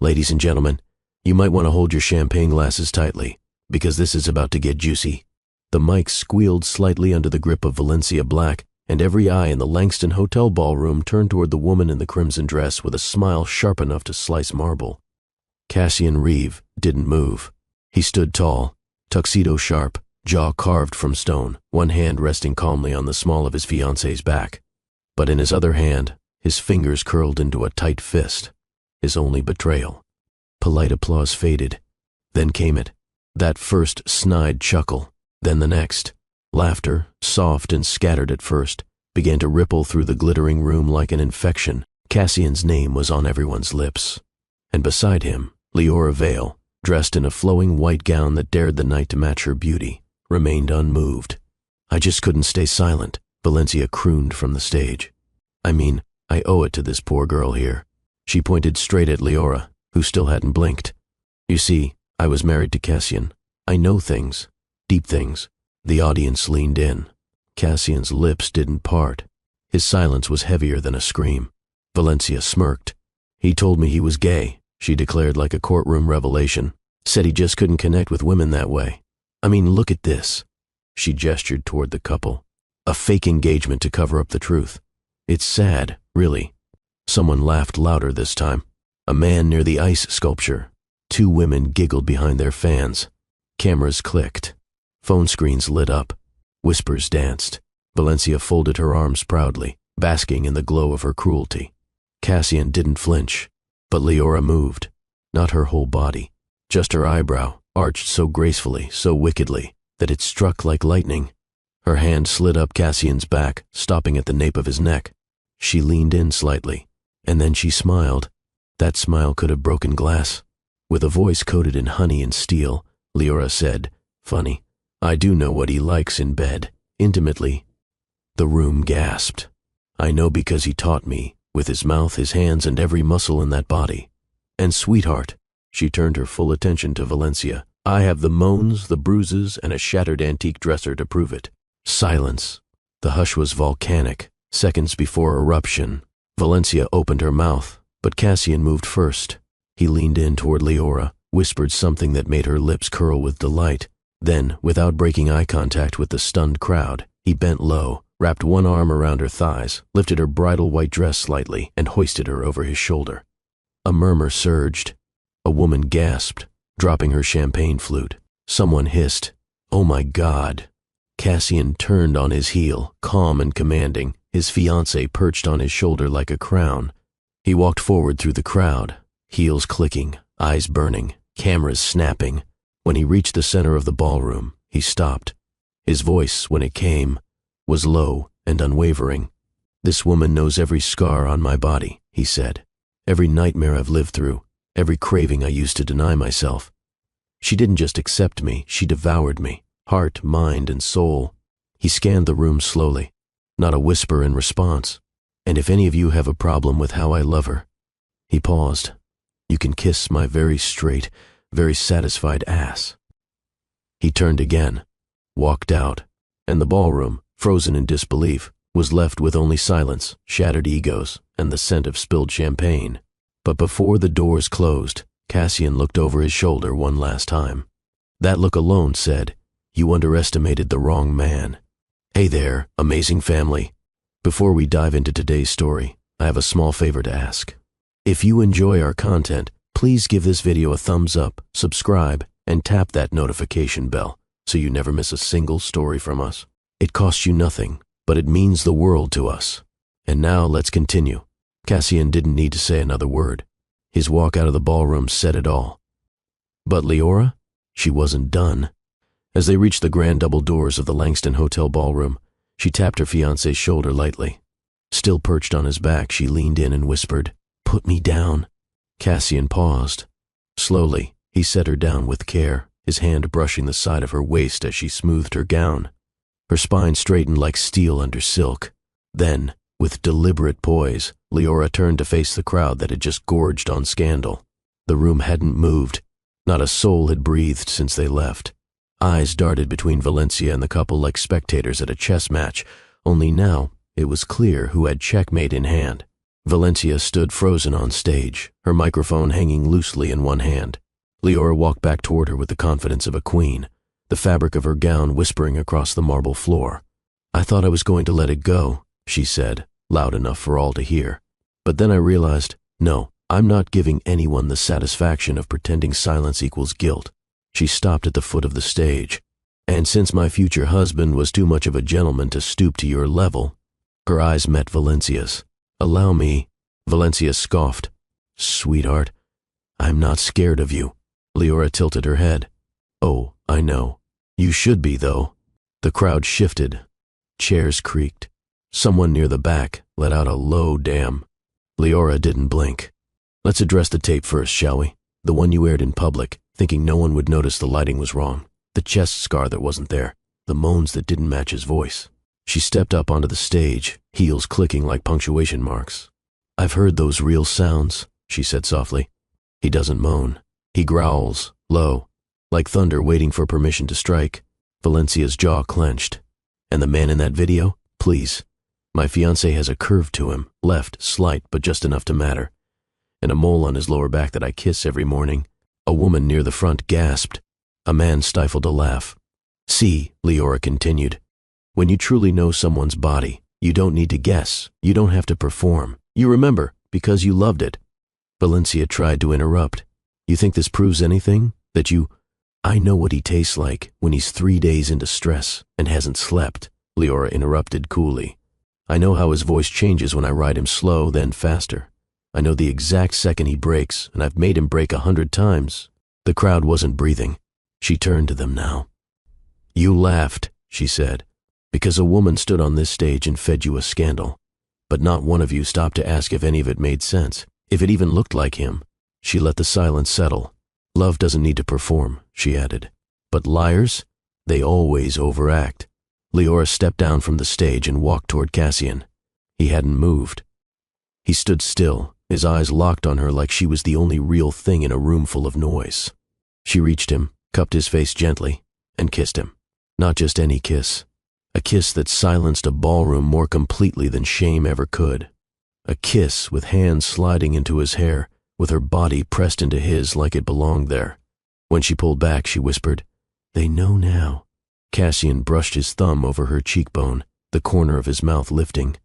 Ladies and gentlemen, you might want to hold your champagne glasses tightly, because this is about to get juicy. The mic squealed slightly under the grip of Valencia Black, and every eye in the Langston Hotel ballroom turned toward the woman in the crimson dress with a smile sharp enough to slice marble. Cassian Reeve didn't move. He stood tall, tuxedo sharp, jaw carved from stone, one hand resting calmly on the small of his fiancée's back. But in his other hand, his fingers curled into a tight fist, his only betrayal. Polite applause faded. Then came it, that first snide chuckle, then the next. Laughter, soft and scattered at first, began to ripple through the glittering room like an infection. Cassian's name was on everyone's lips. And beside him, Leora Vale, dressed in a flowing white gown that dared the night to match her beauty, remained unmoved. I just couldn't stay silent, Valencia crooned from the stage. I mean, I owe it to this poor girl here. She pointed straight at Leora, who still hadn't blinked. You see, I was married to Cassian. I know things, deep things. The audience leaned in. Cassian's lips didn't part. His silence was heavier than a scream. Valencia smirked. He told me he was gay, she declared like a courtroom revelation. Said he just couldn't connect with women that way. I mean, look at this. She gestured toward the couple. A fake engagement to cover up the truth. It's sad, really. Someone laughed louder this time. A man near the ice sculpture. Two women giggled behind their fans. Cameras clicked. Phone screens lit up. Whispers danced. Valencia folded her arms proudly, basking in the glow of her cruelty. Cassian didn't flinch, but Leora moved. Not her whole body, just her eyebrow, arched so gracefully, so wickedly, that it struck like lightning. Her hand slid up Cassian's back, stopping at the nape of his neck. She leaned in slightly, and then she smiled. That smile could have broken glass. With a voice coated in honey and steel, Leora said, "Funny. I do know what he likes in bed, intimately." The room gasped. I know because he taught me, with his mouth, his hands, and every muscle in that body. And sweetheart, she turned her full attention to Valencia, I have the moans, the bruises, and a shattered antique dresser to prove it. Silence. The hush was volcanic, seconds before eruption. Valencia opened her mouth, but Cassian moved first. He leaned in toward Leora, whispered something that made her lips curl with delight. Then, without breaking eye contact with the stunned crowd, he bent low, wrapped one arm around her thighs, lifted her bridal white dress slightly, and hoisted her over his shoulder. A murmur surged. A woman gasped, dropping her champagne flute. Someone hissed, "Oh my God." Cassian turned on his heel, calm and commanding, his fiancée perched on his shoulder like a crown. He walked forward through the crowd, heels clicking, eyes burning, cameras snapping. When he reached the center of the ballroom, he stopped. His voice, when it came, was low and unwavering. "This woman knows every scar on my body," he said. "Every nightmare I've lived through, every craving I used to deny myself. She didn't just accept me, she devoured me, heart, mind, and soul." He scanned the room slowly, not a whisper in response. "And if any of you have a problem with how I love her," he paused, "you can kiss my very straight, very satisfied ass." He turned again, walked out, and the ballroom, frozen in disbelief, was left with only silence, shattered egos, and the scent of spilled champagne. But before the doors closed, Cassian looked over his shoulder one last time. That look alone said, "You underestimated the wrong man." Hey there, amazing family. Before we dive into today's story, I have a small favor to ask. If you enjoy our content, please give this video a thumbs up, subscribe, and tap that notification bell so you never miss a single story from us. It costs you nothing, but it means the world to us. And now let's continue. Cassian didn't need to say another word. His walk out of the ballroom said it all. But Leora? She wasn't done. As they reached the grand double doors of the Langston Hotel ballroom, she tapped her fiancé's shoulder lightly. Still perched on his back, she leaned in and whispered, "Put me down." Cassian paused. Slowly, he set her down with care, his hand brushing the side of her waist as she smoothed her gown. Her spine straightened like steel under silk. Then, with deliberate poise, Leora turned to face the crowd that had just gorged on scandal. The room hadn't moved. Not a soul had breathed since they left. Eyes darted between Valencia and the couple like spectators at a chess match, only now it was clear who had checkmate in hand. Valencia stood frozen on stage, her microphone hanging loosely in one hand. Leora walked back toward her with the confidence of a queen, the fabric of her gown whispering across the marble floor. "I thought I was going to let it go," she said, loud enough for all to hear. But then I realized, no, I'm not giving anyone the satisfaction of pretending silence equals guilt. She stopped at the foot of the stage. "And since my future husband was too much of a gentleman to stoop to your level," her eyes met Valencia's. "Allow me." Valencia scoffed. "Sweetheart, I'm not scared of you." Leora tilted her head. "Oh, I know. You should be, though." The crowd shifted. Chairs creaked. Someone near the back let out a low damn. Leora didn't blink. "Let's address the tape first, shall we? The one you aired in public, thinking no one would notice the lighting was wrong. The chest scar that wasn't there. The moans that didn't match his voice." She stepped up onto the stage, heels clicking like punctuation marks. "I've heard those real sounds," she said softly. "He doesn't moan. He growls, low, like thunder waiting for permission to strike." Valencia's jaw clenched. "And the man in that video? Please. My fiancé has a curve to him, left, slight, but just enough to matter. And a mole on his lower back that I kiss every morning." A woman near the front gasped. A man stifled a laugh. "See," Leora continued, "when you truly know someone's body, you don't need to guess, you don't have to perform. You remember, because you loved it." Valencia tried to interrupt. "You think this proves anything? That you—" "I know what he tastes like when he's 3 days into stress and hasn't slept," Leora interrupted coolly. "I know how his voice changes when I ride him slow, then faster. I know the exact second he breaks, and I've made him break 100 times." The crowd wasn't breathing. She turned to them now. "You laughed," she said, "because a woman stood on this stage and fed you a scandal. But not one of you stopped to ask if any of it made sense, if it even looked like him." She let the silence settle. "Love doesn't need to perform," she added. "But liars? They always overact." Leora stepped down from the stage and walked toward Cassian. He hadn't moved. He stood still, his eyes locked on her like she was the only real thing in a room full of noise. She reached him, cupped his face gently, and kissed him. Not just any kiss. A kiss that silenced a ballroom more completely than shame ever could. A kiss with hands sliding into his hair, with her body pressed into his like it belonged there. When she pulled back, she whispered, "They know now." Cassian brushed his thumb over her cheekbone, the corner of his mouth lifting.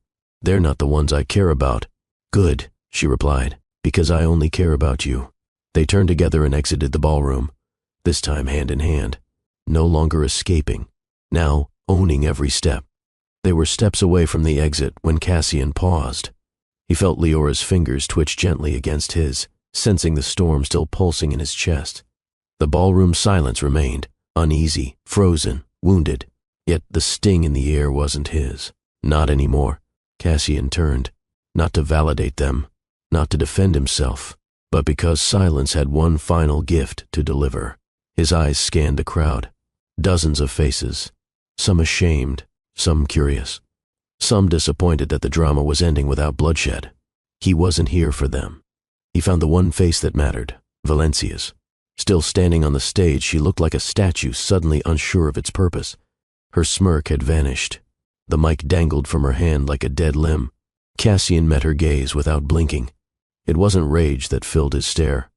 "They're not the ones I care about." "Good," she replied, "because I only care about you." They turned together and exited the ballroom, this time hand in hand, no longer escaping, now owning every step. They were steps away from the exit when Cassian paused. He felt Leora's fingers twitch gently against his, sensing the storm still pulsing in his chest. The ballroom silence remained, uneasy, frozen, wounded, yet the sting in the air wasn't his. Not anymore. Cassian turned, not to validate them, not to defend himself, but because silence had one final gift to deliver. His eyes scanned the crowd. Dozens of faces, some ashamed, some curious, some disappointed that the drama was ending without bloodshed. He wasn't here for them. He found the one face that mattered, Valencia's. Still standing on the stage, she looked like a statue suddenly unsure of its purpose. Her smirk had vanished. The mic dangled from her hand like a dead limb. Cassian met her gaze without blinking. It wasn't rage that filled his stare.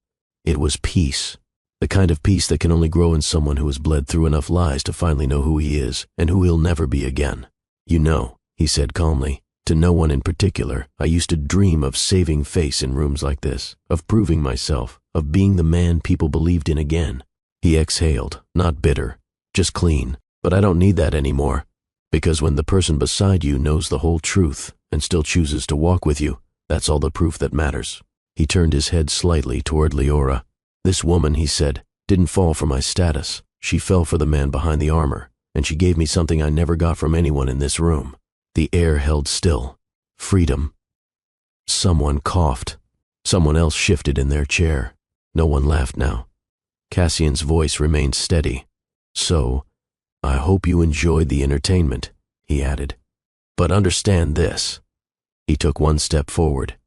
It was peace. The kind of peace that can only grow in someone who has bled through enough lies to finally know who he is and who he'll never be again. "You know," he said calmly, to no one in particular, "I used to dream of saving face in rooms like this, of proving myself, of being the man people believed in again." He exhaled, not bitter, just clean. "But I don't need that anymore, because when the person beside you knows the whole truth and still chooses to walk with you, that's all the proof that matters." He turned his head slightly toward Leora. "This woman," he said, "didn't fall for my status. She fell for the man behind the armor, and she gave me something I never got from anyone in this room." The air held still. Freedom. Someone coughed. Someone else shifted in their chair. No one laughed now. Cassian's voice remained steady. "So, I hope you enjoyed the entertainment," he added. "But understand this." He took one step forward,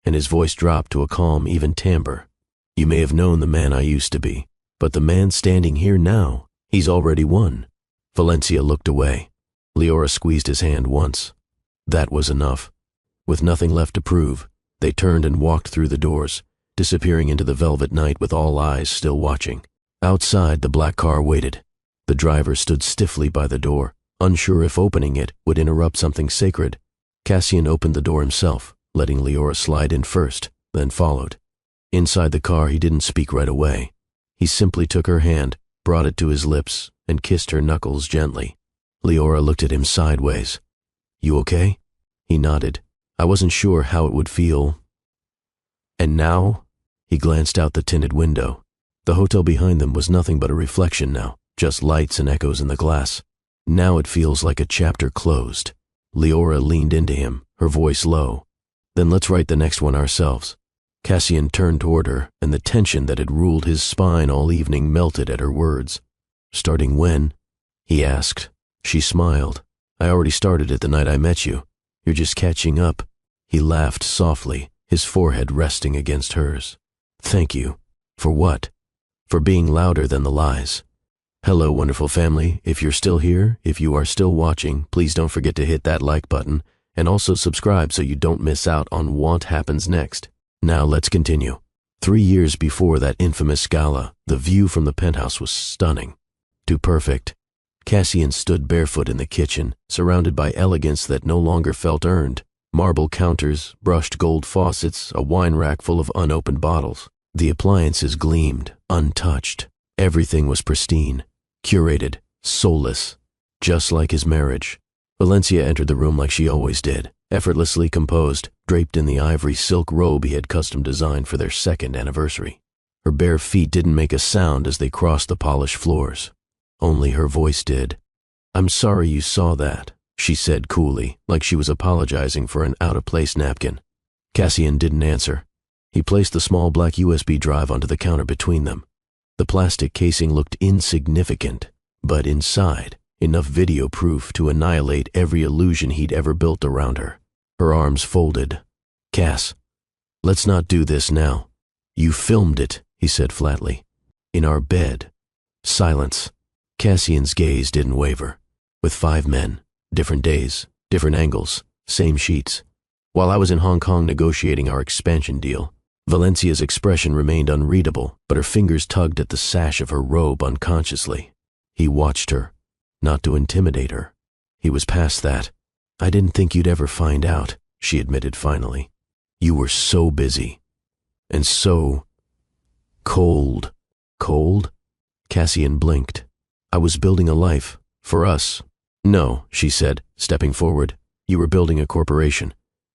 and his voice dropped to a calm, even timbre. "You may have known the man I used to be, but the man standing here now, he's already won." Valencia looked away. Leora squeezed his hand once. That was enough. With nothing left to prove, They turned and walked through the doors, disappearing into the velvet night with all eyes still watching. Outside, the black car waited. The driver stood stiffly by the door, unsure if opening it would interrupt something sacred. Cassian opened the door himself, letting Leora slide in first, then followed. Inside the car, he didn't speak right away. He simply took her hand, brought it to his lips, and kissed her knuckles gently. Leora looked at him sideways. "You okay?" He nodded. "I wasn't sure how it would feel." "And now?" He glanced out the tinted window. The hotel behind them was nothing but a reflection now, just lights and echoes in the glass. "Now it feels like a chapter closed." Leora leaned into him, her voice low. "Then let's write the next one ourselves." Cassian turned toward her, and the tension that had ruled his spine all evening melted at her words. "Starting when?" he asked. She smiled. "I already started it the night I met you. You're just catching up." He laughed softly, his forehead resting against hers. "Thank you." "For what?" "For being louder than the lies." Hello, wonderful family. If you're still here, if you are still watching, please don't forget to hit that like button, and also subscribe so you don't miss out on what happens next. Now let's continue. 3 years before that infamous gala, the view from the penthouse was stunning. Too perfect. Cassian stood barefoot in the kitchen, surrounded by elegance that no longer felt earned. Marble counters, brushed gold faucets, a wine rack full of unopened bottles. The appliances gleamed, untouched. Everything was pristine, curated, soulless, just like his marriage. Valencia entered the room like she always did, effortlessly composed, draped in the ivory silk robe he had custom designed for their 2nd anniversary. Her bare feet didn't make a sound as they crossed the polished floors. Only her voice did. "I'm sorry you saw that," she said coolly, like she was apologizing for an out-of-place napkin. Cassian didn't answer. He placed the small black USB drive onto the counter between them. The plastic casing looked insignificant, but inside, enough video proof to annihilate every illusion he'd ever built around her. Her arms folded. "Cass, let's not do this now." "You filmed it," he said flatly. "In our bed." Silence. Cassian's gaze didn't waver. "With 5 men, different days, different angles, same sheets. While I was in Hong Kong negotiating our expansion deal." Valencia's expression remained unreadable, but her fingers tugged at the sash of her robe unconsciously. He watched her, not to intimidate her. He was past that. "I didn't think you'd ever find out," she admitted finally. "You were so busy. And so cold." "Cold?" Cassian blinked. "I was building a life. For us." "No," she said, stepping forward. "You were building a corporation,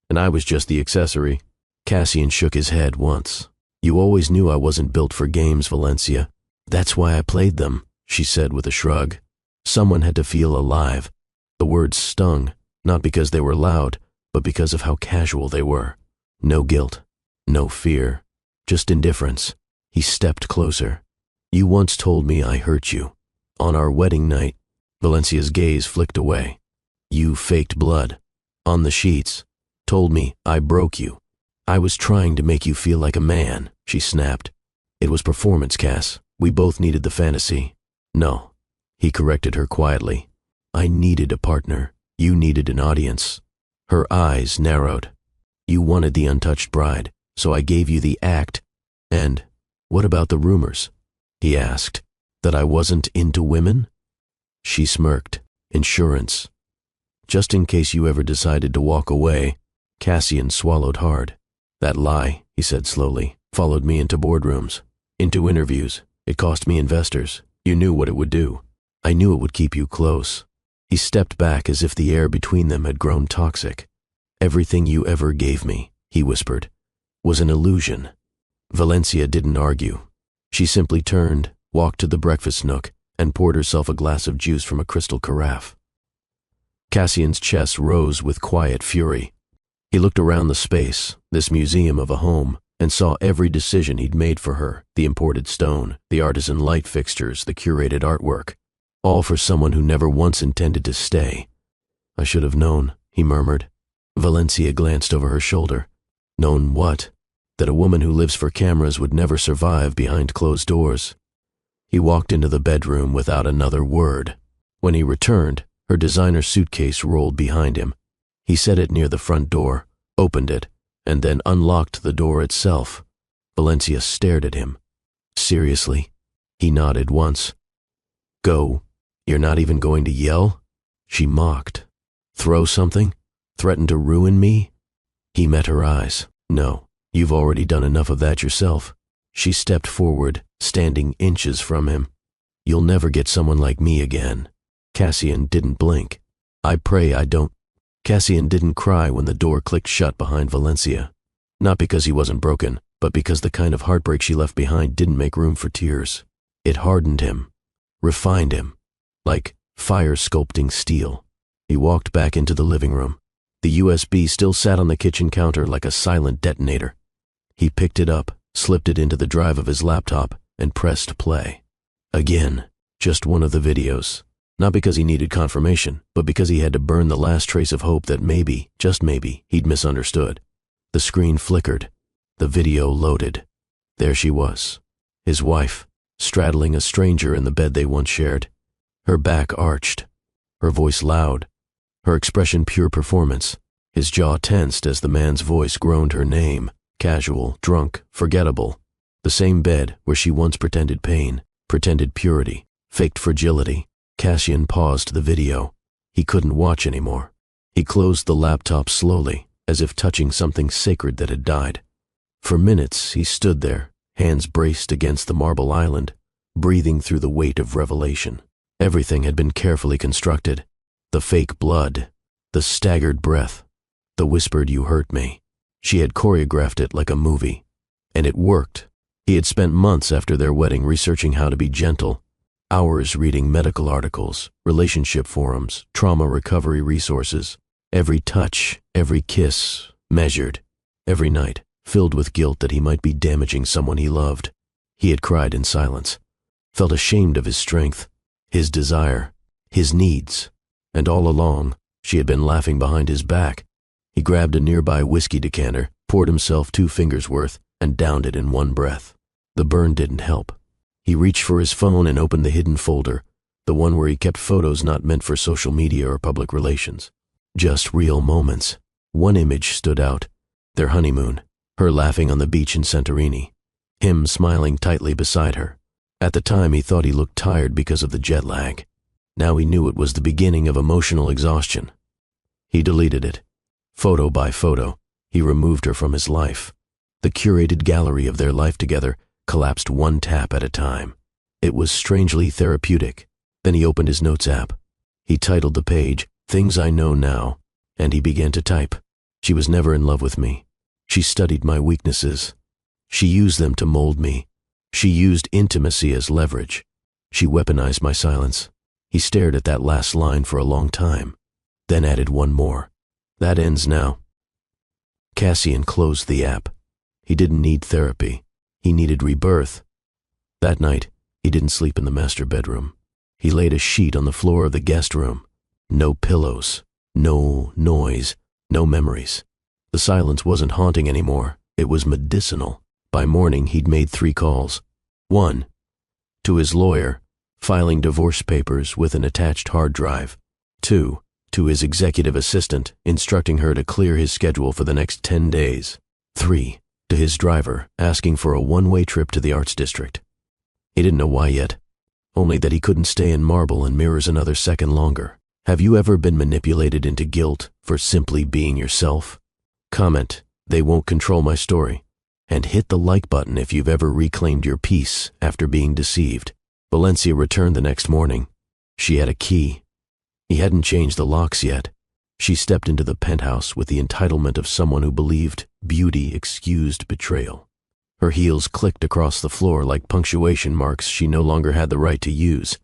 and I was just the accessory." Cassian shook his head once. "You always knew I wasn't built for games, Valencia. That's why I played them," she said with a shrug. Someone had to feel alive. The words stung, not because they were loud, but because of how casual they were. No guilt, no fear, just indifference. He stepped closer. "You once told me I hurt you. On our wedding night." Valencia's gaze flicked away. "You faked blood. On the sheets. Told me I broke you. I was trying to make you feel like a man," she snapped. "It was performance, Cass. We both needed the fantasy." "No," he corrected her quietly. "I needed a partner. You needed an audience." Her eyes narrowed. "You wanted the untouched bride, so I gave you the act. And what about the rumors?" he asked. "That I wasn't into women?" She smirked. "Insurance. Just in case you ever decided to walk away." Cassian swallowed hard. "That lie," he said slowly, "followed me into boardrooms, into interviews. It cost me investors. You knew what it would do. I knew it would keep you close." He stepped back as if the air between them had grown toxic. "Everything you ever gave me," he whispered, "was an illusion." Valencia didn't argue. She simply turned, walked to the breakfast nook, and poured herself a glass of juice from a crystal carafe. Cassian's chest rose with quiet fury. He looked around the space, this museum of a home, and saw every decision he'd made for her, the imported stone, the artisan light fixtures, the curated artwork, all for someone who never once intended to stay. "I should have known," he murmured. Valencia glanced over her shoulder. "Known what?" "That a woman who lives for cameras would never survive behind closed doors." He walked into the bedroom without another word. When he returned, her designer suitcase rolled behind him. He set it near the front door, opened it, and then unlocked the door itself. Valencia stared at him. Seriously? He nodded once. Go. You're not even going to yell? She mocked. Throw something? Threaten to ruin me? He met her eyes. No, you've already done enough of that yourself. She stepped forward, standing inches from him. You'll never get someone like me again. Cassian didn't blink. I pray I don't. Cassian didn't cry when the door clicked shut behind Valencia. Not because he wasn't broken, but because the kind of heartbreak she left behind didn't make room for tears. It hardened him, refined him, like fire sculpting steel. He walked back into the living room. The USB still sat on the kitchen counter like a silent detonator. He picked it up, slipped it into the drive of his laptop, and pressed play. Again, just one of the videos. Not because he needed confirmation, but because he had to burn the last trace of hope that maybe, just maybe, he'd misunderstood. The screen flickered. The video loaded. There she was, his wife, straddling a stranger in the bed they once shared. Her back arched, her voice loud, her expression pure performance. His jaw tensed as the man's voice groaned her name, casual, drunk, forgettable. The same bed where she once pretended pain, pretended purity, faked fragility. Cassian paused the video. He couldn't watch anymore. He closed the laptop slowly, as if touching something sacred that had died. For minutes he stood there, hands braced against the marble island, breathing through the weight of revelation. Everything had been carefully constructed. The fake blood, the staggered breath, the whispered "you hurt me." She had choreographed it like a movie. And it worked. He had spent months after their wedding researching how to be gentle, hours reading medical articles, relationship forums, trauma recovery resources. Every touch, every kiss, measured. Every night, filled with guilt that he might be damaging someone he loved. He had cried in silence, felt ashamed of his strength, his desire, his needs. And all along, she had been laughing behind his back. He grabbed a nearby whiskey decanter, poured himself 2 fingers worth, and downed it in one breath. The burn didn't help. He reached for his phone and opened the hidden folder, the one where he kept photos not meant for social media or public relations. Just real moments. One image stood out. Their honeymoon, her laughing on the beach in Santorini, him smiling tightly beside her. At the time he thought he looked tired because of the jet lag. Now he knew it was the beginning of emotional exhaustion. He deleted it. Photo by photo, he removed her from his life. The curated gallery of their life together collapsed one tap at a time. It was strangely therapeutic. Then he opened his notes app. He titled the page, "Things I Know Now," and he began to type. She was never in love with me. She studied my weaknesses. She used them to mold me. She used intimacy as leverage. She weaponized my silence. He stared at that last line for a long time, then added one more. That ends now. Cassian closed the app. He didn't need therapy. He needed rebirth. That night, he didn't sleep in the master bedroom. He laid a sheet on the floor of the guest room. No pillows, no noise, no memories. The silence wasn't haunting anymore. It was medicinal. By morning, he'd made 3 calls. 1, to his lawyer, filing divorce papers with an attached hard drive. 2, to his executive assistant, instructing her to clear his schedule for the next 10 days. 3, to his driver, asking for a one-way trip to the Arts District. He didn't know why yet, only that he couldn't stay in marble and mirrors another second longer. Have you ever been manipulated into guilt for simply being yourself? Comment, "They won't control my story," and hit the like button if you've ever reclaimed your peace after being deceived. Valencia returned the next morning. She had a key. He hadn't changed the locks yet. She stepped into the penthouse with the entitlement of someone who believed beauty excused betrayal. Her heels clicked across the floor like punctuation marks she no longer had the right to use.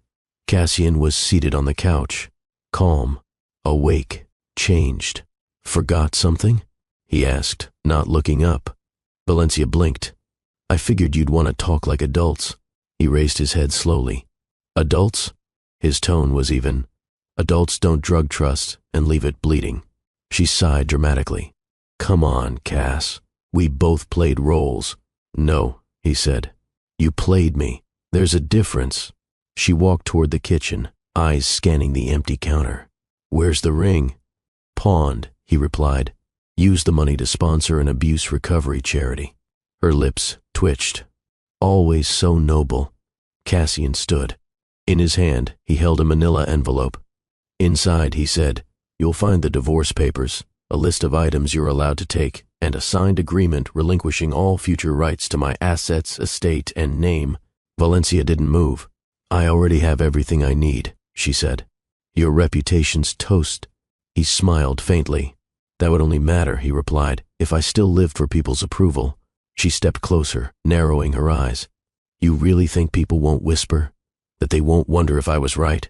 Cassian was seated on the couch, calm, awake, changed. "Forgot something?" he asked, not looking up. Valencia blinked. "I figured you'd want to talk like adults." He raised his head slowly. "Adults?" His tone was even. "Adults don't drug trust and leave it bleeding." She sighed dramatically. "Come on, Cass. We both played roles." "No," he said. "You played me. There's a difference." She walked toward the kitchen, eyes scanning the empty counter. "Where's the ring?" "Pawned," he replied. Use the money to sponsor an abuse recovery charity. Her lips twitched. Always so noble. Cassian stood. In his hand, he held a manila envelope. Inside, he said, "You'll find the divorce papers, a list of items you're allowed to take, and a signed agreement relinquishing all future rights to my assets, estate, and name." Valencia didn't move. "I already have everything I need," she said. "Your reputation's toast." He smiled faintly. "That would only matter," he replied, "if I still lived for people's approval." She stepped closer, narrowing her eyes. "You really think people won't whisper? That they won't wonder if I was right?"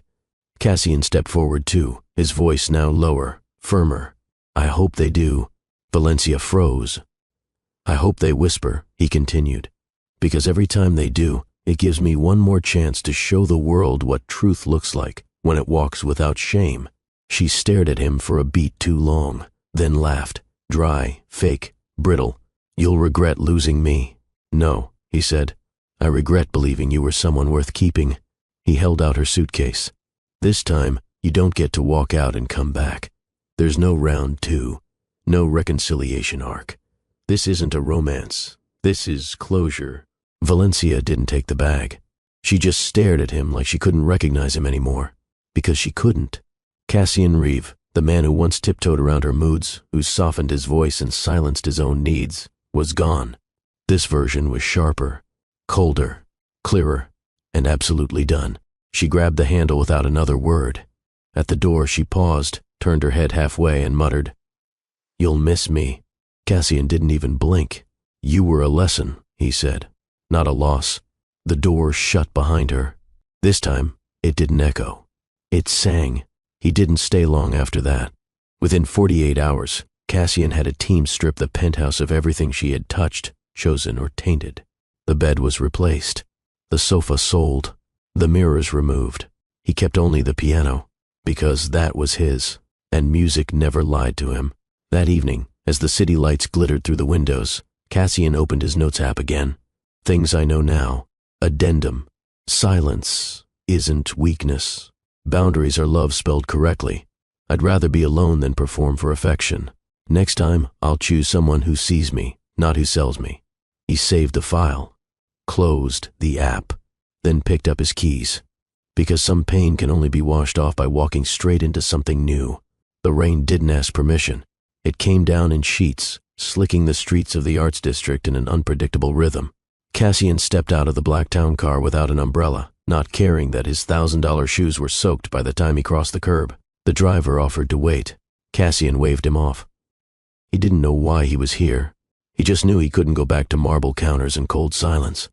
Cassian stepped forward too, his voice now lower, firmer. "I hope they do." Valencia froze. "I hope they whisper," he continued, "because every time they do, it gives me one more chance to show the world what truth looks like when it walks without shame." She stared at him for a beat too long, then laughed, dry, fake, brittle. "You'll regret losing me." "No," he said. "I regret believing you were someone worth keeping." He held out her suitcase. "This time, you don't get to walk out and come back. There's no round two, no reconciliation arc. This isn't a romance. This is closure." Valencia didn't take the bag. She just stared at him like she couldn't recognize him anymore. Because she couldn't. Cassian Reeve, the man who once tiptoed around her moods, who softened his voice and silenced his own needs, was gone. This version was sharper, colder, clearer, and absolutely done. She grabbed the handle without another word. At the door, she paused, turned her head halfway, and muttered, "You'll miss me." Cassian didn't even blink. "You were a lesson," he said, "not a loss." The door shut behind her. This time, it didn't echo. It sang. He didn't stay long after that. Within 48 hours, Cassian had a team strip the penthouse of everything she had touched, chosen, or tainted. The bed was replaced. The sofa sold. The mirrors removed. He kept only the piano, because that was his, and music never lied to him. That evening, as the city lights glittered through the windows, Cassian opened his notes app again. Things I know now. Addendum. Silence isn't weakness. Boundaries are love spelled correctly. I'd rather be alone than perform for affection. Next time, I'll choose someone who sees me, not who sells me. He saved the file, closed the app, then picked up his keys. Because some pain can only be washed off by walking straight into something new. The rain didn't ask permission. It came down in sheets, slicking the streets of the Arts District in an unpredictable rhythm. Cassian stepped out of the black town car without an umbrella, not caring that his $1,000 shoes were soaked by the time he crossed the curb. The driver offered to wait. Cassian waved him off. He didn't know why he was here. He just knew he couldn't go back to marble counters and cold silence.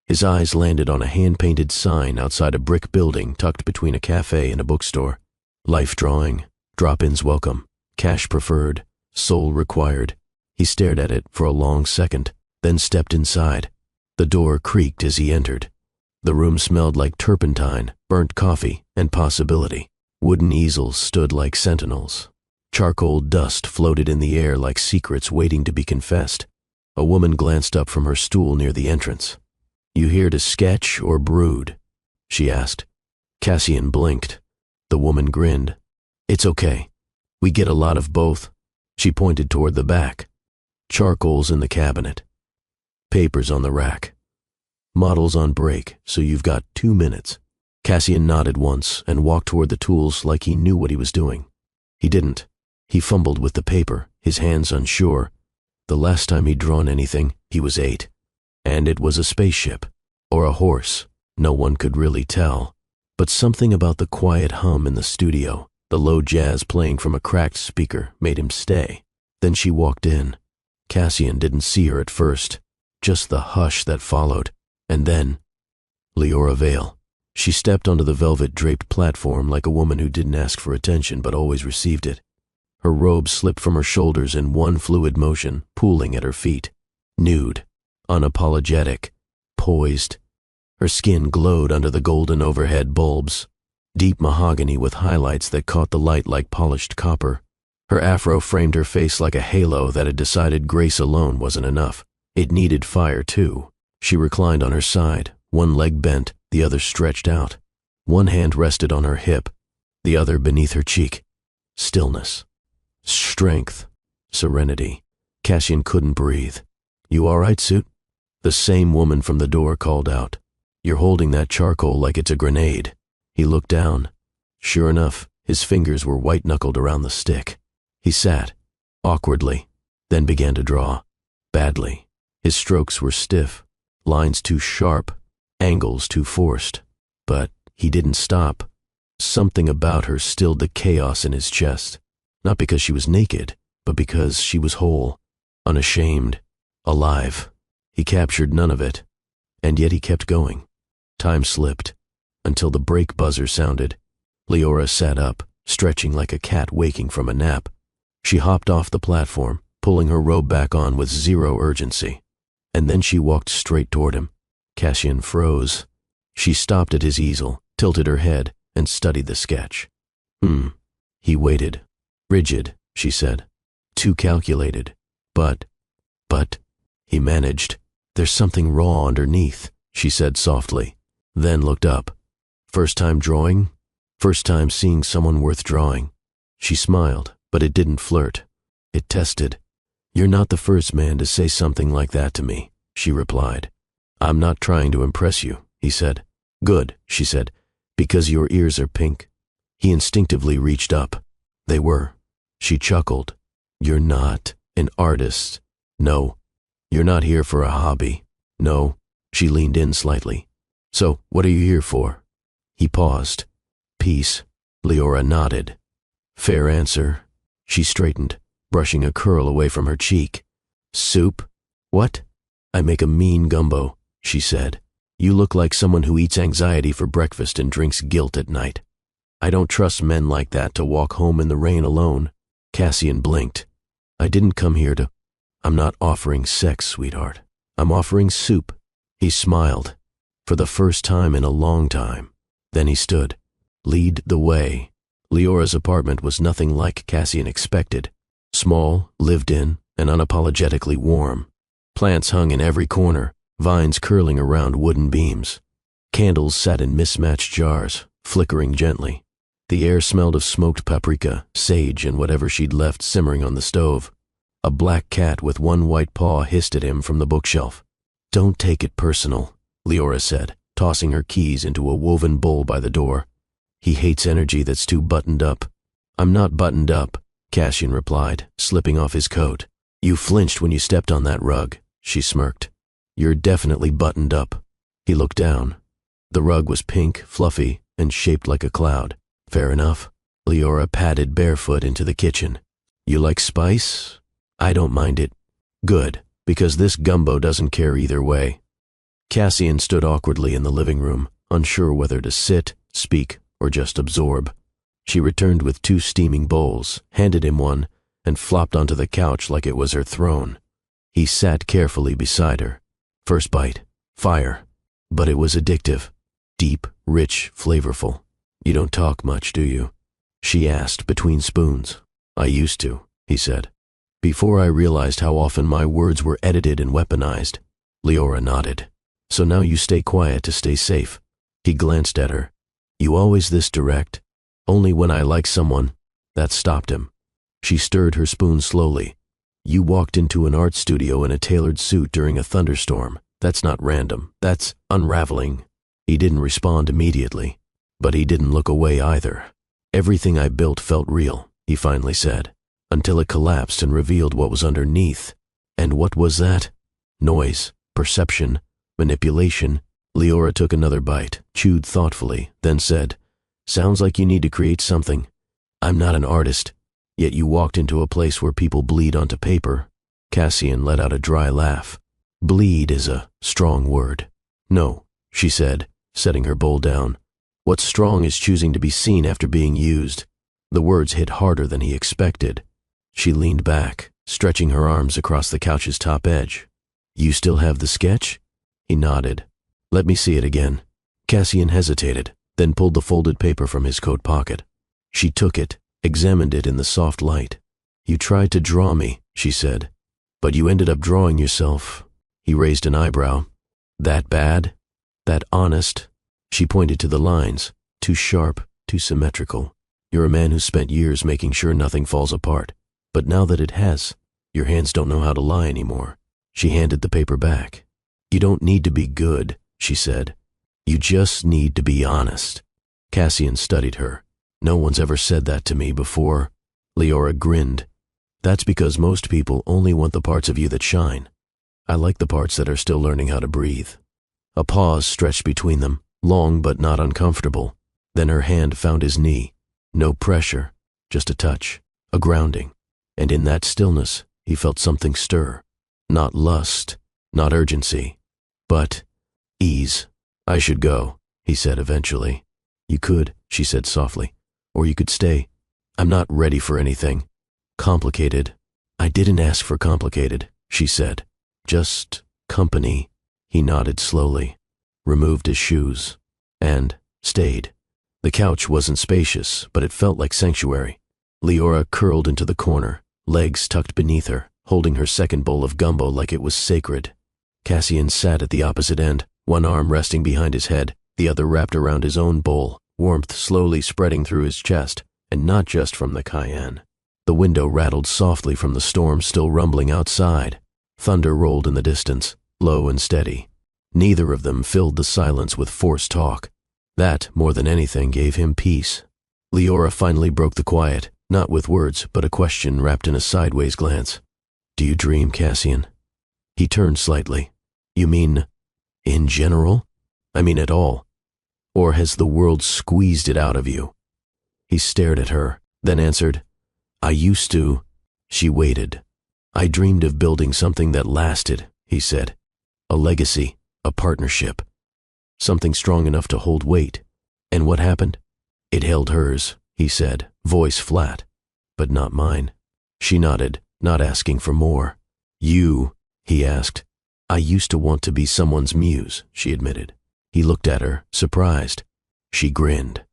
His eyes landed on a hand-painted sign outside a brick building tucked between a cafe and a bookstore. Life drawing, drop-ins welcome, cash preferred, soul required. He stared at it for a long second, then stepped inside. The door creaked as he entered. The room smelled like turpentine, burnt coffee, and possibility. Wooden easels stood like sentinels. Charcoal dust floated in the air like secrets waiting to be confessed. A woman glanced up from her stool near the entrance. "You here to sketch or brood?" she asked. Cassian blinked. The woman grinned. "It's okay. We get a lot of both." She pointed toward the back. "Charcoal's in the cabinet. Papers on the rack. Models on break, so you've got 2 minutes." Cassian nodded once and walked toward the tools like he knew what he was doing. He didn't. He fumbled with the paper, his hands unsure. The last time he'd drawn anything, he was 8. And it was a spaceship, or a horse. No one could really tell. But something about the quiet hum in the studio, the low jazz playing from a cracked speaker, made him stay. Then she walked in. Cassian didn't see her at first, just the hush that followed. And then, Leora Vale. She stepped onto the velvet-draped platform like a woman who didn't ask for attention but always received it. Her robe slipped from her shoulders in one fluid motion, pooling at her feet. Nude, unapologetic, poised. Her skin glowed under the golden overhead bulbs, deep mahogany with highlights that caught the light like polished copper. Her afro framed her face like a halo that had decided grace alone wasn't enough. It needed fire, too. She reclined on her side, one leg bent, the other stretched out. One hand rested on her hip, the other beneath her cheek. Stillness. Strength. serenity. Cassian couldn't breathe. "You all right, Suit?" The same woman from the door called out. "You're holding that charcoal like it's a grenade." He looked down. Sure enough, his fingers were white-knuckled around the stick. He sat, awkwardly, then began to draw. Badly. His strokes were stiff, lines too sharp, angles too forced. But he didn't stop. Something about her stilled the chaos in his chest. Not because she was naked, but because she was whole, unashamed, alive. He captured none of it, and yet he kept going. Time slipped, until the brake buzzer sounded. Leora sat up, stretching like a cat waking from a nap. She hopped off the platform, pulling her robe back on with zero urgency. And then she walked straight toward him. Cassian froze. She stopped at his easel, tilted her head, and studied the sketch. He waited. "Rigid," she said. "Too calculated. But, he managed. "There's something raw underneath," she said softly, then looked up. "First time drawing? First time seeing someone worth drawing." She smiled, but it didn't flirt. It tested. "You're not the first man to say something like that to me," she replied. "I'm not trying to impress you," he said. "Good," she said, "because your ears are pink." He instinctively reached up. They were. She chuckled. "You're not an artist." "No." "You're not here for a hobby." "No." She leaned in slightly. "So, what are you here for?" He paused. "Peace." Leora nodded. "Fair answer." She straightened, brushing a curl away from her cheek. "Soup?" "What?" "I make a mean gumbo," she said. "You look like someone who eats anxiety for breakfast and drinks guilt at night. I don't trust men like that to walk home in the rain alone." Cassian blinked. "I didn't come here to—" "I'm not offering sex, sweetheart. I'm offering soup." He smiled, for the first time in a long time. Then he stood. "Lead the way." Leora's apartment was nothing like Cassian expected. Small, lived in, and unapologetically warm. Plants hung in every corner, vines curling around wooden beams. Candles sat in mismatched jars, flickering gently. The air smelled of smoked paprika, sage, and whatever she'd left simmering on the stove. A black cat with one white paw hissed at him from the bookshelf. "Don't take it personal," Leora said, tossing her keys into a woven bowl by the door. "He hates energy that's too buttoned up." "I'm not buttoned up," Cassian replied, slipping off his coat. "You flinched when you stepped on that rug," she smirked. "You're definitely buttoned up." He looked down. The rug was pink, fluffy, and shaped like a cloud. "Fair enough." Leora padded barefoot into the kitchen. "You like spice?" "I don't mind it." "Good, because this gumbo doesn't care either way." Cassian stood awkwardly in the living room, unsure whether to sit, speak, or just absorb. She returned with 2 steaming bowls, handed him one, and flopped onto the couch like it was her throne. He sat carefully beside her. First bite, fire. But it was addictive. Deep, rich, flavorful. "You don't talk much, do you?" she asked between spoons. "I used to," he said. "Before I realized how often my words were edited and weaponized." Leora nodded. "So now you stay quiet to stay safe." He glanced at her. "You always this direct?" "Only when I like someone." That stopped him. She stirred her spoon slowly. "You walked into an art studio in a tailored suit during a thunderstorm. That's not random. That's unraveling." He didn't respond immediately, but he didn't look away either. "Everything I built felt real," he finally said, until it collapsed and revealed what was underneath. And what was that? Noise, perception, manipulation. Leora took another bite, chewed thoughtfully, then said, "Sounds like you need to create something. I'm not an artist, yet you walked into a place where people bleed onto paper." Cassian let out a dry laugh. "Bleed is a strong word." "No," she said, setting her bowl down. "What's strong is choosing to be seen after being used." The words hit harder than he expected. She leaned back, stretching her arms across the couch's top edge. "You still have the sketch?" He nodded. "Let me see it again." Cassian hesitated, then pulled the folded paper from his coat pocket. She took it, examined it in the soft light. "You tried to draw me," she said, "but you ended up drawing yourself." He raised an eyebrow. "That bad? That honest?" She pointed to the lines. "Too sharp, too symmetrical. You're a man who spent years making sure nothing falls apart. But now that it has, Your hands don't know how to lie anymore. She handed the paper back. You don't need to be good, she said. You just need to be honest. Cassian studied her. No one's ever said that to me before. Leora grinned. That's because most people only want the parts of you that shine. I like the parts that are still learning how to breathe. A pause stretched between them, long but not uncomfortable. Then her hand found his knee. No pressure, just a touch, a grounding. And in that stillness, he felt something stir. Not lust, not urgency, but ease. I should go, he said eventually. You could, she said softly, or you could stay. I'm not ready for anything. Complicated. I didn't ask for complicated, she said. Just company. He nodded slowly, removed his shoes, and stayed. The couch wasn't spacious, but it felt like sanctuary. Leora curled into the corner, legs tucked beneath her, holding her second bowl of gumbo like it was sacred. Cassian sat at the opposite end, one arm resting behind his head, the other wrapped around his own bowl, warmth slowly spreading through his chest, and not just from the cayenne. The window rattled softly from the storm still rumbling outside. Thunder rolled in the distance, low and steady. Neither of them filled the silence with forced talk. That, more than anything, gave him peace. Leora finally broke the quiet, not with words, but a question wrapped in a sideways glance. Do you dream, Cassian? He turned slightly. You mean, in general? I mean at all. Or has the world squeezed it out of you? He stared at her, then answered, I used to. She waited. I dreamed of building something that lasted, he said. A legacy, a partnership. Something strong enough to hold weight. And what happened? It held hers, he said, voice flat. But not mine. She nodded, not asking for more. You, he asked. I used to want to be someone's muse, she admitted. He looked at her, surprised. She grinned.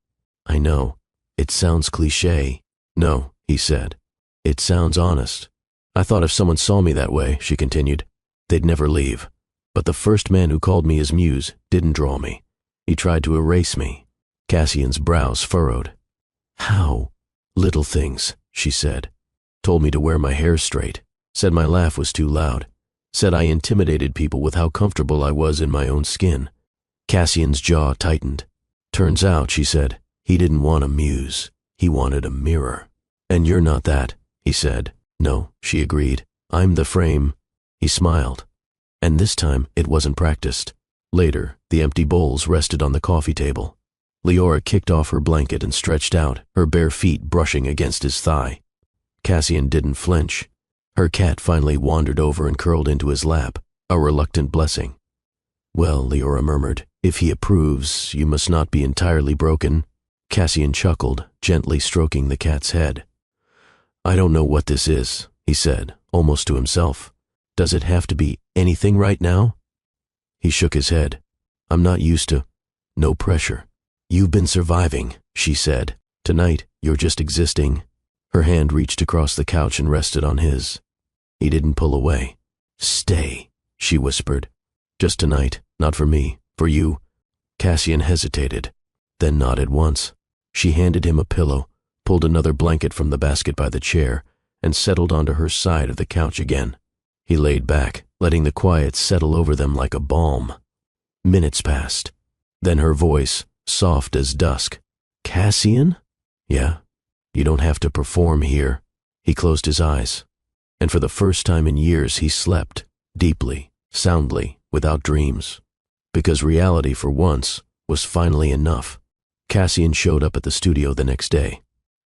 I know. It sounds cliché. No, he said. It sounds honest. I thought if someone saw me that way, she continued, they'd never leave. But the first man who called me his muse didn't draw me. He tried to erase me. Cassian's brows furrowed. How? Little things, she said. Told me to wear my hair straight. Said my laugh was too loud. Said I intimidated people with how comfortable I was in my own skin. Cassian's jaw tightened. Turns out, she said, he didn't want a muse. He wanted a mirror. And you're not that, he said. No, she agreed. I'm the frame. He smiled. And this time, it wasn't practiced. Later, the empty bowls rested on the coffee table. Leora kicked off her blanket and stretched out, her bare feet brushing against his thigh. Cassian didn't flinch. Her cat finally wandered over and curled into his lap, a reluctant blessing. Well, Leora murmured, if he approves, you must not be entirely broken. Cassian chuckled, gently stroking the cat's head. I don't know what this is, he said, almost to himself. Does it have to be anything right now? He shook his head. I'm not used to. No pressure. You've been surviving, she said. Tonight, you're just existing. Her hand reached across the couch and rested on his. He didn't pull away. Stay, she whispered. Just tonight, not for me, for you. Cassian hesitated, then nodded once. She handed him a pillow, pulled another blanket from the basket by the chair, and settled onto her side of the couch again. He laid back, letting the quiet settle over them like a balm. Minutes passed. Then her voice, soft as dusk. Cassian? Yeah, you don't have to perform here. He closed his eyes. And for the first time in years he slept, deeply, soundly, without dreams. Because reality, for once, was finally enough. Cassian showed up at the studio the next day.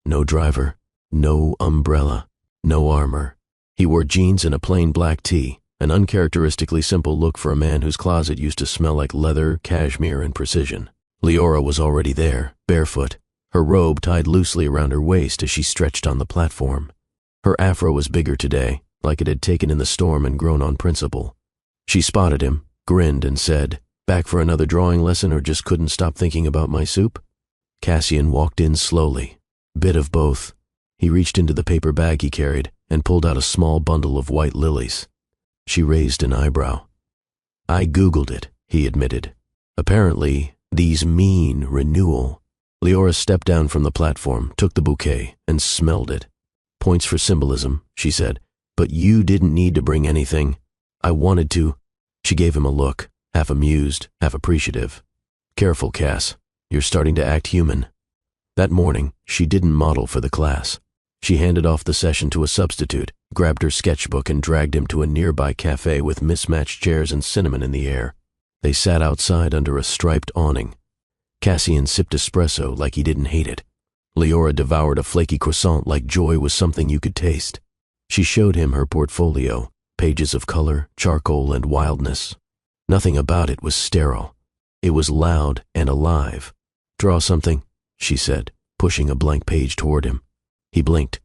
No driver, no umbrella, no armor. He wore jeans and a plain black tee, an uncharacteristically simple look for a man whose closet used to smell like leather, cashmere, and precision. Leora was already there, barefoot, her robe tied loosely around her waist as she stretched on the platform. Her afro was bigger today, like it had taken in the storm and grown on principle. She spotted him, grinned, and said, Back for another drawing lesson or just couldn't stop thinking about my soup? Cassian walked in slowly. Bit of both. He reached into the paper bag he carried and pulled out a small bundle of white lilies. She raised an eyebrow. I Googled it, he admitted. Apparently, these mean renewal. Leora stepped down from the platform, took the bouquet, and smelled it. Points for symbolism, she said, But you didn't need to bring anything. I wanted to. She gave him a look, half amused, half appreciative. Careful, Cass. You're starting to act human. That morning, she didn't model for the class. She handed off the session to a substitute, grabbed her sketchbook and dragged him to a nearby cafe with mismatched chairs and cinnamon in the air. They sat outside under a striped awning. Cassian sipped espresso like he didn't hate it. Leora devoured a flaky croissant like joy was something you could taste. She showed him her portfolio, pages of color, charcoal, and wildness. Nothing about it was sterile. It was loud and alive. Draw something, she said, pushing a blank page toward him. He blinked.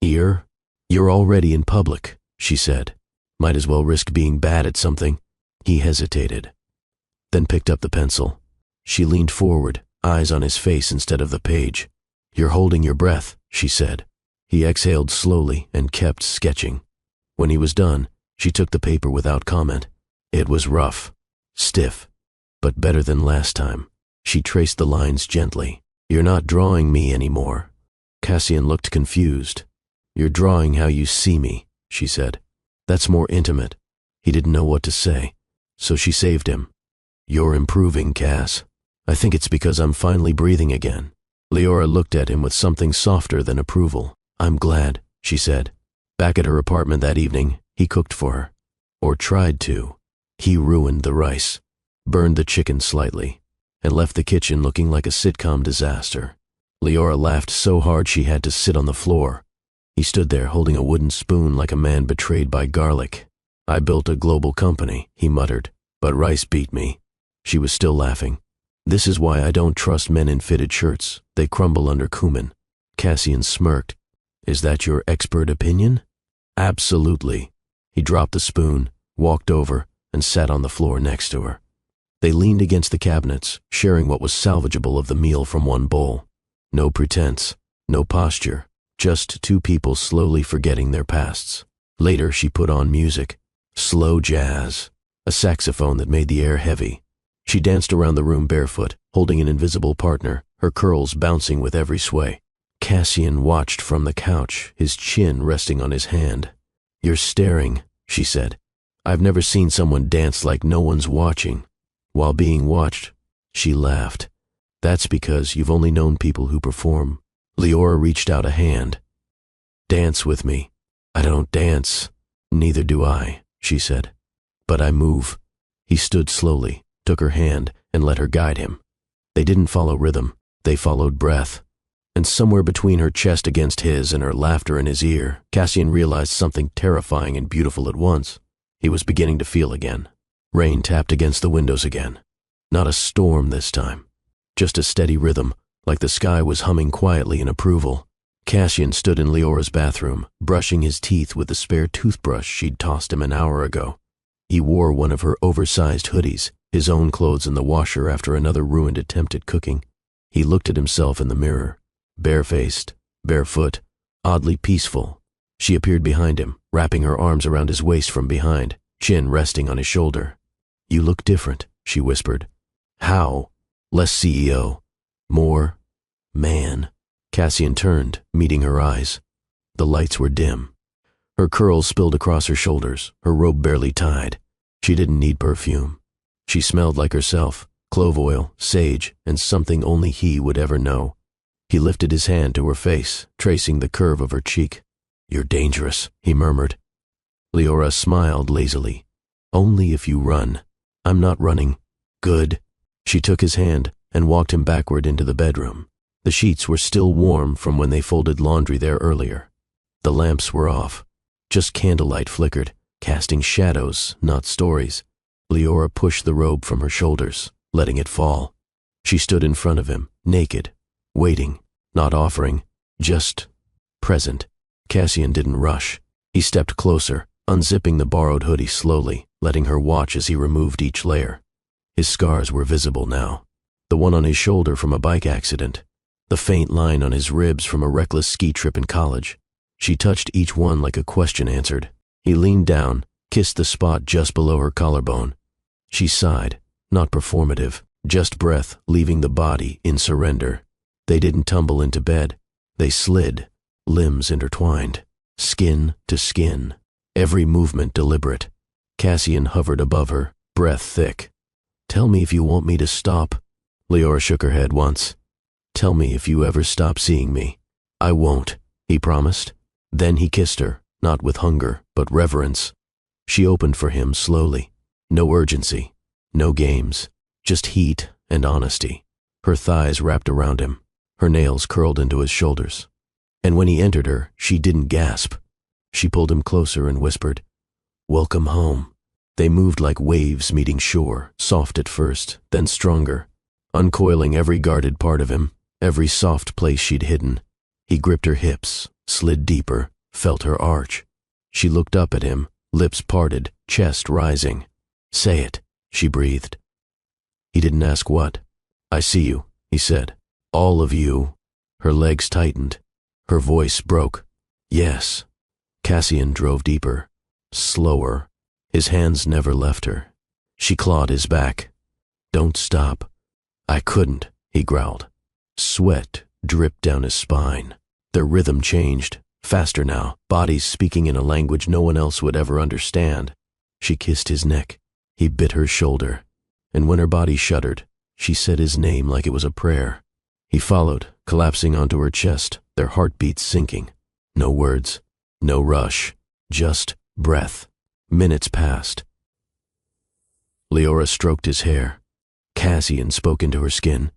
You're already in public, she said. Might as well risk being bad at something. He hesitated, then picked up the pencil. She leaned forward, eyes on his face instead of the page. You're holding your breath, she said. He exhaled slowly and kept sketching. When he was done, she took the paper without comment. It was rough, stiff, but better than last time. She traced the lines gently. You're not drawing me anymore. Cassian looked confused. You're drawing how you see me, she said. That's more intimate. He didn't know what to say, so she saved him. You're improving, Cass. I think it's because I'm finally breathing again. Leora looked at him with something softer than approval. I'm glad, she said. Back at her apartment that evening, he cooked for her. Or tried to. He ruined the rice, burned the chicken slightly, and left the kitchen looking like a sitcom disaster. Leora laughed so hard she had to sit on the floor. He stood there holding a wooden spoon like a man betrayed by garlic. I built a global company, he muttered, but rice beat me. She was still laughing. This is why I don't trust men in fitted shirts. They crumble under cumin. Cassian smirked. Is that your expert opinion? Absolutely. He dropped the spoon, walked over, and sat on the floor next to her. They leaned against the cabinets, sharing what was salvageable of the meal from one bowl. No pretense, no posture, just two people slowly forgetting their pasts. Later she put on music, slow jazz, a saxophone that made the air heavy. She danced around the room barefoot, holding an invisible partner, her curls bouncing with every sway. Cassian watched from the couch, his chin resting on his hand. You're staring, she said. I've never seen someone dance like no one's watching. While being watched, she laughed. That's because you've only known people who perform. Leora reached out a hand. Dance with me. I don't dance. Neither do I, she said. But I move. He stood slowly, took her hand, and let her guide him. They didn't follow rhythm. They followed breath. And somewhere between her chest against his and her laughter in his ear, Cassian realized something terrifying and beautiful at once. He was beginning to feel again. Rain tapped against the windows again. Not a storm this time. Just a steady rhythm, like the sky was humming quietly in approval. Cassian stood in Leora's bathroom, brushing his teeth with the spare toothbrush she'd tossed him an hour ago. He wore one of her oversized hoodies, his own clothes in the washer after another ruined attempt at cooking. He looked at himself in the mirror. Barefaced, barefoot, oddly peaceful. She appeared behind him, wrapping her arms around his waist from behind, chin resting on his shoulder. You look different, she whispered. How? Less CEO. More man. Cassian turned, meeting her eyes. The lights were dim. Her curls spilled across her shoulders, her robe barely tied. She didn't need perfume. She smelled like herself, clove oil, sage, and something only he would ever know. He lifted his hand to her face, tracing the curve of her cheek. You're dangerous, he murmured. Leora smiled lazily. Only if you run. I'm not running. Good. She took his hand and walked him backward into the bedroom. The sheets were still warm from when they folded laundry there earlier. The lamps were off. Just candlelight flickered, casting shadows, not stories. Leora pushed the robe from her shoulders, letting it fall. She stood in front of him, naked, waiting, not offering, just present. Cassian didn't rush. He stepped closer, unzipping the borrowed hoodie slowly, letting her watch as he removed each layer. His scars were visible now. The one on his shoulder from a bike accident. The faint line on his ribs from a reckless ski trip in college. She touched each one like a question answered. He leaned down, kissed the spot just below her collarbone. She sighed, not performative, just breath leaving the body in surrender. They didn't tumble into bed. They slid, limbs intertwined, skin to skin. every movement deliberate. Cassian hovered above her, breath thick. "Tell me if you want me to stop." Leora shook her head once. "Tell me if you ever stop seeing me." "I won't," he promised. Then he kissed her, not with hunger, but reverence. She opened for him slowly. No urgency, no games, just heat and honesty. Her thighs wrapped around him, her nails curled into his shoulders. And when he entered her, she didn't gasp. She pulled him closer and whispered, "Welcome home." They moved like waves meeting shore, soft at first, then stronger, uncoiling every guarded part of him, every soft place she'd hidden. He gripped her hips, slid deeper, felt her arch. She looked up at him, lips parted, chest rising. "Say it," she breathed. He didn't ask what. "I see you," he said. "All of you." Her legs tightened. Her voice broke. "Yes." Cassian drove deeper, slower. His hands never left her. She clawed his back. "Don't stop." "I couldn't," he growled. Sweat dripped down his spine. Their rhythm changed, faster now, bodies speaking in a language no one else would ever understand. She kissed his neck. He bit her shoulder. And when her body shuddered, she said his name like it was a prayer. He followed, collapsing onto her chest, their heartbeats sinking. No words, no rush, just breath. Minutes passed. Leora stroked his hair. Cassian spoke into her skin.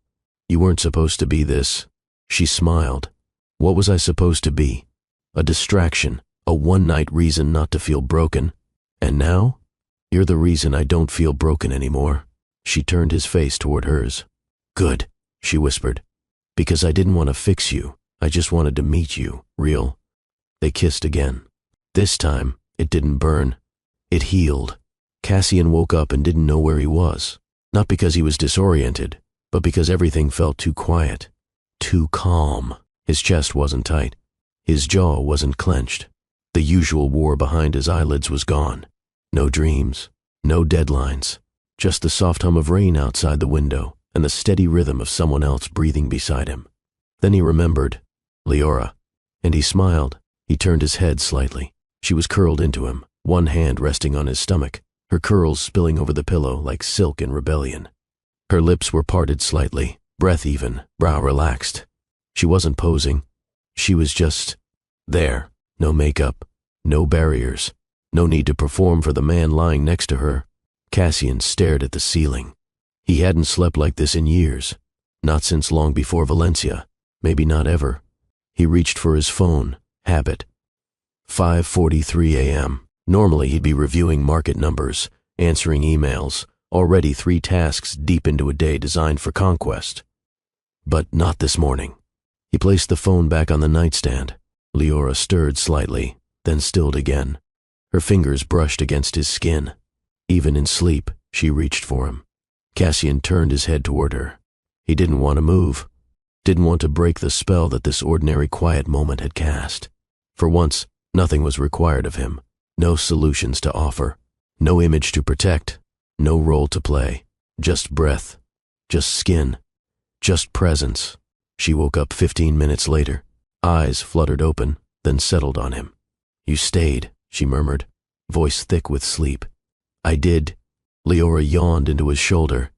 "You weren't supposed to be this." She smiled. "What was I supposed to be? A distraction, a one-night reason not to feel broken. And now? You're the reason I don't feel broken anymore." She turned his face toward hers. "Good," she whispered. "Because I didn't want to fix you. I just wanted to meet you, real." They kissed again. This time, it didn't burn. It healed. Cassian woke up and didn't know where he was. Not because he was disoriented, but because everything felt too quiet, too calm. His chest wasn't tight. His jaw wasn't clenched. The usual war behind his eyelids was gone. No dreams, no deadlines, just the soft hum of rain outside the window and the steady rhythm of someone else breathing beside him. Then he remembered, Leora, and he smiled. He turned his head slightly. She was curled into him, one hand resting on his stomach, her curls spilling over the pillow like silk in rebellion. Her lips were parted slightly, breath even, brow relaxed. She wasn't posing. She was just there. No makeup, no barriers, no need to perform for the man lying next to her. Cassian stared at the ceiling. He hadn't slept like this in years. Not since long before Valencia. Maybe not ever. He reached for his phone. Habit. 5:43 a.m. Normally he'd be reviewing market numbers, answering emails, already 3 tasks deep into a day designed for conquest. But not this morning. He placed the phone back on the nightstand. Leora stirred slightly, then stilled again. Her fingers brushed against his skin. Even in sleep, she reached for him. Cassian turned his head toward her. He didn't want to move. Didn't want to break the spell that this ordinary quiet moment had cast. For once, nothing was required of him. No solutions to offer. No image to protect. No role to play. Just breath. Just skin. Just presence. She woke up 15 minutes later. Eyes fluttered open, then settled on him. "You stayed," she murmured, voice thick with sleep. "I did." Leora yawned into his shoulder.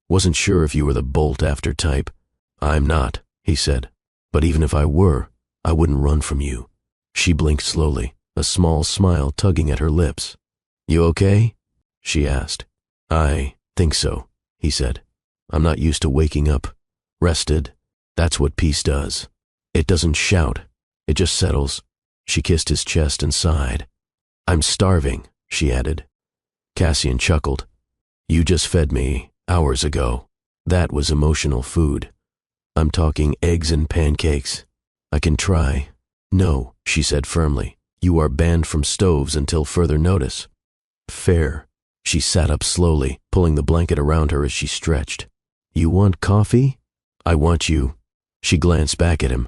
"Wasn't sure if you were the bolt-after type." "I'm not," he said. "But even if I were, I wouldn't run from you." She blinked slowly, a small smile tugging at her lips. "You okay?" she asked. "I think so," he said. "I'm not used to waking up. Rested. That's what peace does. It doesn't shout. It just settles." She kissed his chest and sighed. "I'm starving," she added. Cassian chuckled. "You just fed me, hours ago. That was emotional food. I'm talking eggs and pancakes. I can try." "No," she said firmly. "You are banned from stoves until further notice." "Fair." She sat up slowly, pulling the blanket around her as she stretched. "You want coffee?" "I want you." She glanced back at him.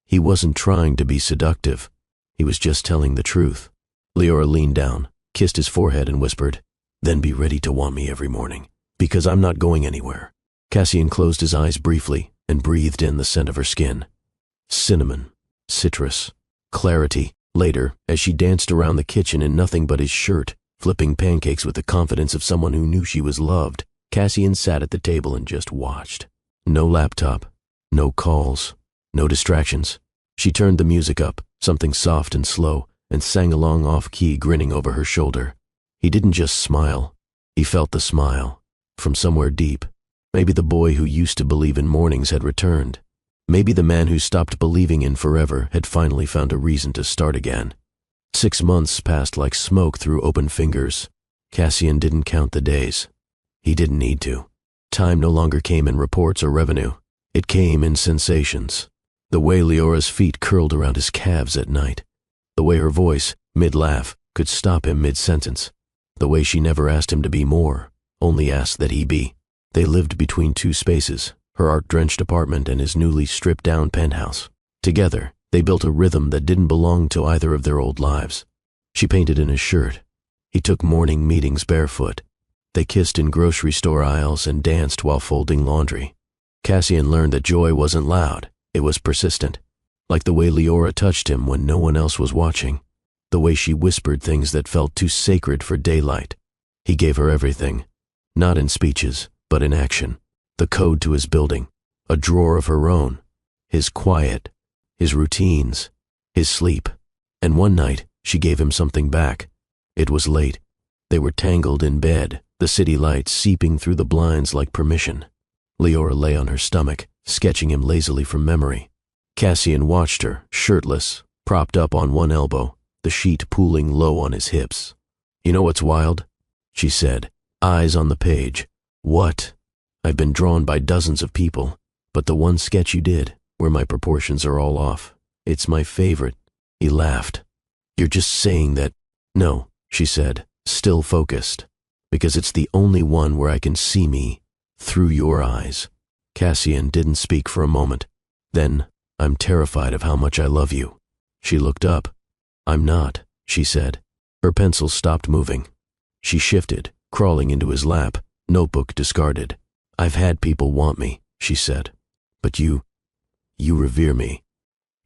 He wasn't trying to be seductive. He was just telling the truth. Leora leaned down, kissed his forehead and whispered, "Then be ready to want me every morning, because I'm not going anywhere." Cassian closed his eyes briefly and breathed in the scent of her skin. Cinnamon, citrus, clarity, Later, as she danced around the kitchen in nothing but his shirt, flipping pancakes with the confidence of someone who knew she was loved, Cassian sat at the table and just watched. No laptop, no calls, no distractions. She turned the music up, something soft and slow, and sang along off-key, grinning over her shoulder. He didn't just smile. He felt the smile, from somewhere deep. Maybe the boy who used to believe in mornings had returned. Maybe the man who stopped believing in forever had finally found a reason to start again. 6 months passed like smoke through open fingers. Cassian didn't count the days. He didn't need to. Time no longer came in reports or revenue. It came in sensations. The way Leora's feet curled around his calves at night. The way her voice, mid-laugh, could stop him mid-sentence. The way she never asked him to be more, only asked that he be. They lived between two spaces, her art-drenched apartment and his newly stripped-down penthouse. Together, they built a rhythm that didn't belong to either of their old lives. She painted in his shirt. He took morning meetings barefoot. They kissed in grocery store aisles and danced while folding laundry. Cassian learned that joy wasn't loud, it was persistent. Like the way Leora touched him when no one else was watching. The way she whispered things that felt too sacred for daylight. He gave her everything. Not in speeches, but in action. The code to his building. A drawer of her own. His quiet. His routines. His sleep. And one night, she gave him something back. It was late. They were tangled in bed, the city lights seeping through the blinds like permission. Leora lay on her stomach, sketching him lazily from memory. Cassian watched her, shirtless, propped up on one elbow, the sheet pooling low on his hips. "You know what's wild?" she said, eyes on the page. "What? I've been drawn by dozens of people, but the one sketch you did, where my proportions are all off, it's my favorite." He laughed. "You're just saying that." "No," she said, still focused, "because it's the only one where I can see me through your eyes." Cassian didn't speak for a moment. Then, "I'm terrified of how much I love you." She looked up. "I'm not," she said. Her pencil stopped moving. She shifted, crawling into his lap, notebook discarded. "I've had people want me," she said. "But you revere me."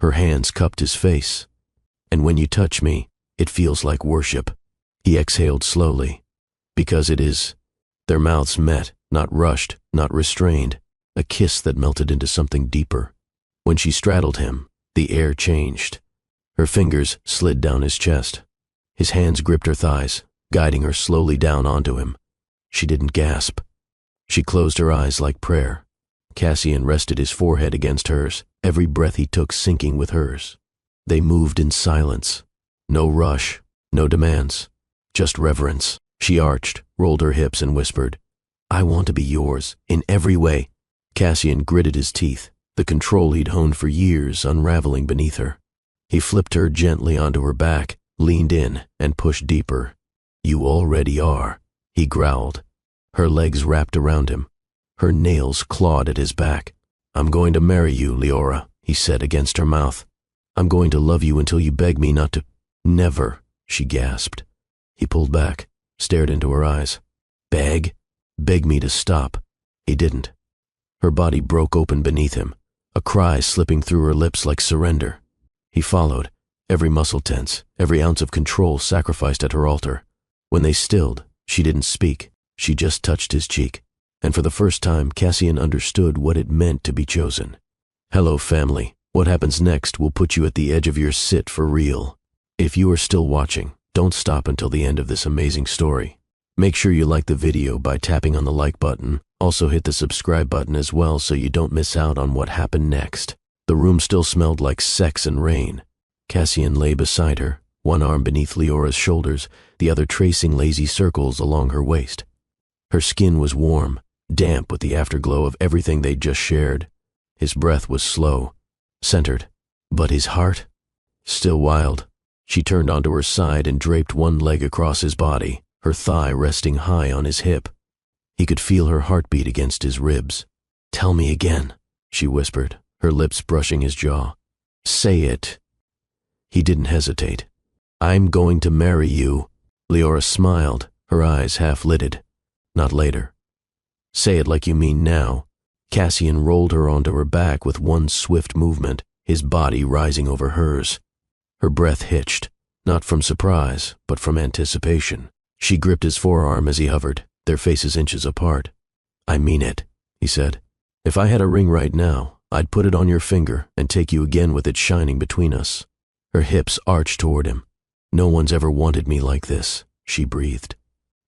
Her hands cupped his face. "And when you touch me, it feels like worship." He exhaled slowly. "Because it is." Their mouths met, not rushed, not restrained, a kiss that melted into something deeper. When she straddled him, the air changed. Her fingers slid down his chest. His hands gripped her thighs, guiding her slowly down onto him. She didn't gasp. She closed her eyes like prayer. Cassian rested his forehead against hers, every breath he took syncing with hers. They moved in silence. No rush, no demands, just reverence. She arched, rolled her hips and whispered, "I want to be yours, in every way." Cassian gritted his teeth, the control he'd honed for years unraveling beneath her. He flipped her gently onto her back, leaned in, and pushed deeper. "You already are," he growled. Her legs wrapped around him. Her nails clawed at his back. "I'm going to marry you, Leora," he said against her mouth. "I'm going to love you until you beg me not to." "Never," she gasped. He pulled back, stared into her eyes. "Beg? Beg me to stop." He didn't. Her body broke open beneath him, a cry slipping through her lips like surrender. He followed, every muscle tense, every ounce of control sacrificed at her altar. When they stilled, she didn't speak. She just touched his cheek. And for the first time, Cassian understood what it meant to be chosen. "Hello, family. What happens next will put you at the edge of your sit for real. If you are still watching, don't stop until the end of this amazing story. Make sure you like the video by tapping on the like button. Also hit the subscribe button as well so you don't miss out on what happened next." The room still smelled like sex and rain. Cassian lay beside her, one arm beneath Leora's shoulders, the other tracing lazy circles along her waist. Her skin was warm, damp with the afterglow of everything they'd just shared. His breath was slow, centered, but his heart? Still wild. She turned onto her side and draped one leg across his body, her thigh resting high on his hip. He could feel her heartbeat against his ribs. "Tell me again," she whispered, her lips brushing his jaw. "Say it." He didn't hesitate. "I'm going to marry you." Leora smiled, her eyes half-lidded. "Not later." "Say it like you mean now." Cassian rolled her onto her back with one swift movement, his body rising over hers. Her breath hitched, not from surprise, but from anticipation. She gripped his forearm as he hovered, their faces inches apart. "I mean it," he said. "If I had a ring right now, I'd put it on your finger and take you again with it shining between us." Her hips arched toward him. "No one's ever wanted me like this," she breathed.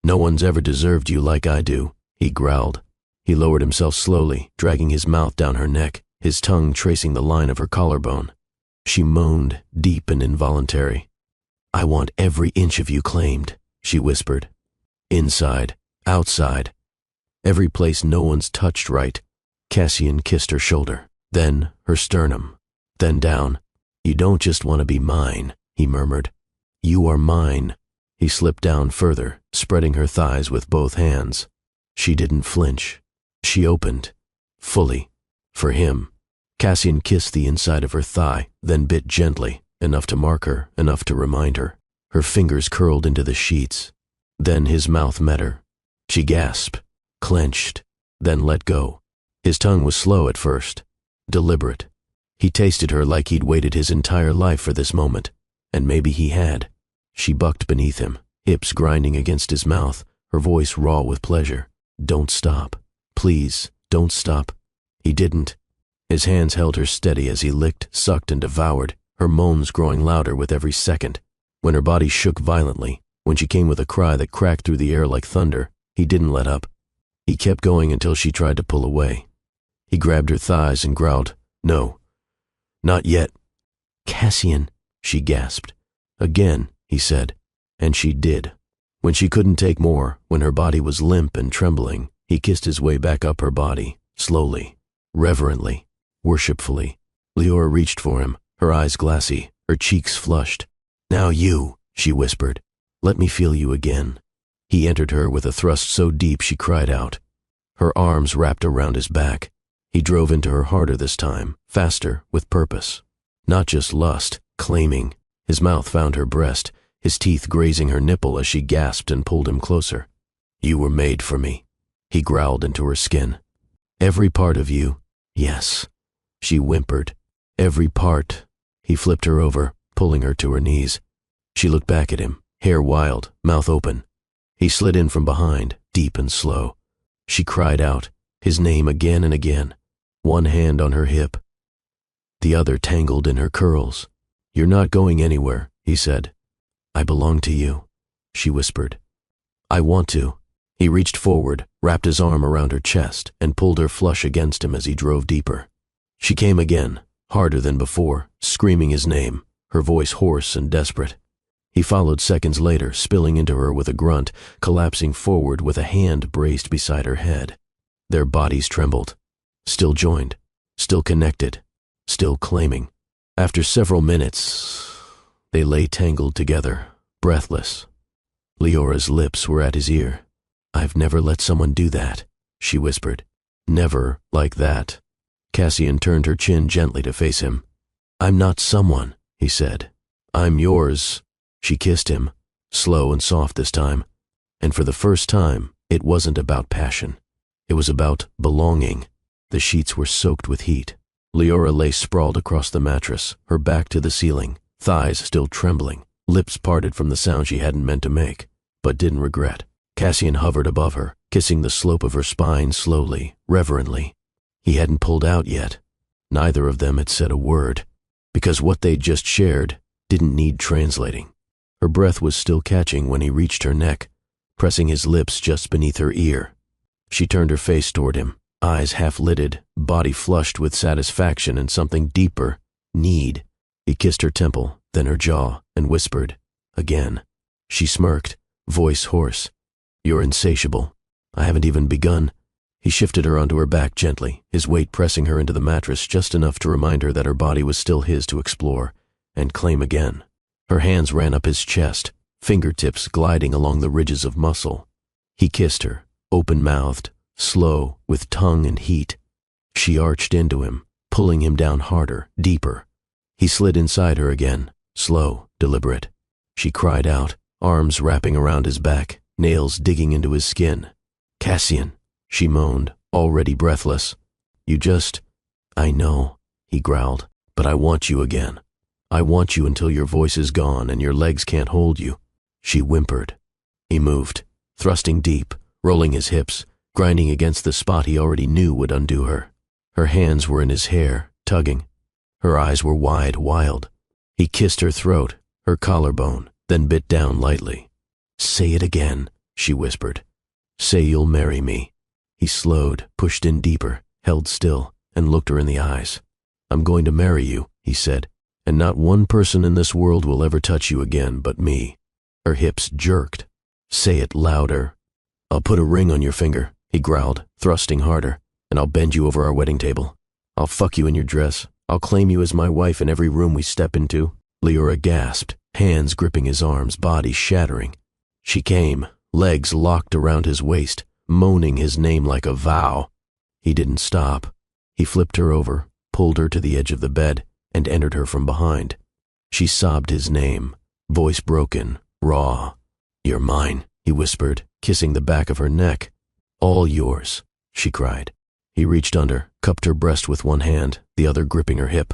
"No one's ever deserved you like I do," he growled. He lowered himself slowly, dragging his mouth down her neck, his tongue tracing the line of her collarbone. She moaned, deep and involuntary. "I want every inch of you claimed," she whispered. "Inside, outside, every place no one's touched right." Cassian kissed her shoulder, then her sternum, then down. "You don't just want to be mine," he murmured. "You are mine." He slipped down further, spreading her thighs with both hands. She didn't flinch. She opened, fully, for him. Cassian kissed the inside of her thigh, then bit gently, enough to mark her, enough to remind her. Her fingers curled into the sheets. Then his mouth met her. She gasped, clenched, then let go. His tongue was slow at first, deliberate. He tasted her like he'd waited his entire life for this moment, and maybe he had. She bucked beneath him, hips grinding against his mouth, her voice raw with pleasure. "Don't stop. Please, don't stop." He didn't. His hands held her steady as he licked, sucked, and devoured, her moans growing louder with every second. When her body shook violently, when she came with a cry that cracked through the air like thunder, he didn't let up. He kept going until she tried to pull away. He grabbed her thighs and growled, "No, not yet." "Cassian," she gasped. "Again," he said, and she did. When she couldn't take more, when her body was limp and trembling, he kissed his way back up her body, slowly, reverently, worshipfully. Leora reached for him, her eyes glassy, her cheeks flushed. "Now you," she whispered. "Let me feel you again." He entered her with a thrust so deep she cried out. Her arms wrapped around his back. He drove into her harder this time, faster, with purpose. Not just lust, claiming. His mouth found her breast, his teeth grazing her nipple as she gasped and pulled him closer. "You were made for me," he growled into her skin. "Every part of you." "Yes," she whimpered. "Every part." He flipped her over, pulling her to her knees. She looked back at him, hair wild, mouth open. He slid in from behind, deep and slow. She cried out, his name again and again, one hand on her hip, the other tangled in her curls. "You're not going anywhere," he said. "I belong to you," she whispered. "I want to." He reached forward, wrapped his arm around her chest, and pulled her flush against him as he drove deeper. She came again, harder than before, screaming his name, her voice hoarse and desperate. He followed seconds later, spilling into her with a grunt, collapsing forward with a hand braced beside her head. Their bodies trembled, still joined, still connected, still claiming. After several minutes, they lay tangled together, breathless. Leora's lips were at his ear. "I've never let someone do that," she whispered. "Never like that." Cassian turned her chin gently to face him. "I'm not someone," he said. "I'm yours." She kissed him, slow and soft this time. And for the first time, it wasn't about passion. It was about belonging. The sheets were soaked with heat. Leora lay sprawled across the mattress, her back to the ceiling, thighs still trembling, lips parted from the sound she hadn't meant to make, but didn't regret. Cassian hovered above her, kissing the slope of her spine slowly, reverently. He hadn't pulled out yet. Neither of them had said a word, because what they'd just shared didn't need translating. Her breath was still catching when he reached her neck, pressing his lips just beneath her ear. She turned her face toward him, eyes half-lidded, body flushed with satisfaction and something deeper, need. He kissed her temple, then her jaw, and whispered, again. She smirked, voice hoarse. "You're insatiable. I haven't even begun." He shifted her onto her back gently, his weight pressing her into the mattress just enough to remind her that her body was still his to explore, and claim again. Her hands ran up his chest, fingertips gliding along the ridges of muscle. He kissed her, open-mouthed, slow, with tongue and heat. She arched into him, pulling him down harder, deeper. He slid inside her again, slow, deliberate. She cried out, arms wrapping around his back, nails digging into his skin. "Cassian," she moaned, already breathless. "You just—" "I know," he growled, "but I want you again. I want you until your voice is gone and your legs can't hold you." She whimpered. He moved, thrusting deep, rolling his hips, grinding against the spot he already knew would undo her. Her hands were in his hair, tugging. Her eyes were wide, wild. He kissed her throat, her collarbone, then bit down lightly. "Say it again," she whispered. "Say you'll marry me." He slowed, pushed in deeper, held still, and looked her in the eyes. "I'm going to marry you," he said, "and not one person in this world will ever touch you again but me." Her hips jerked. "Say it louder." "I'll put a ring on your finger," he growled, thrusting harder, "and I'll bend you over our wedding table. I'll fuck you in your dress. I'll claim you as my wife in every room we step into." Leora gasped, hands gripping his arms, body shattering. She came, legs locked around his waist, moaning his name like a vow. He didn't stop. He flipped her over, pulled her to the edge of the bed, and entered her from behind. She sobbed his name, voice broken, raw. "You're mine," he whispered, kissing the back of her neck. "All yours," she cried. He reached under, cupped her breast with one hand, the other gripping her hip.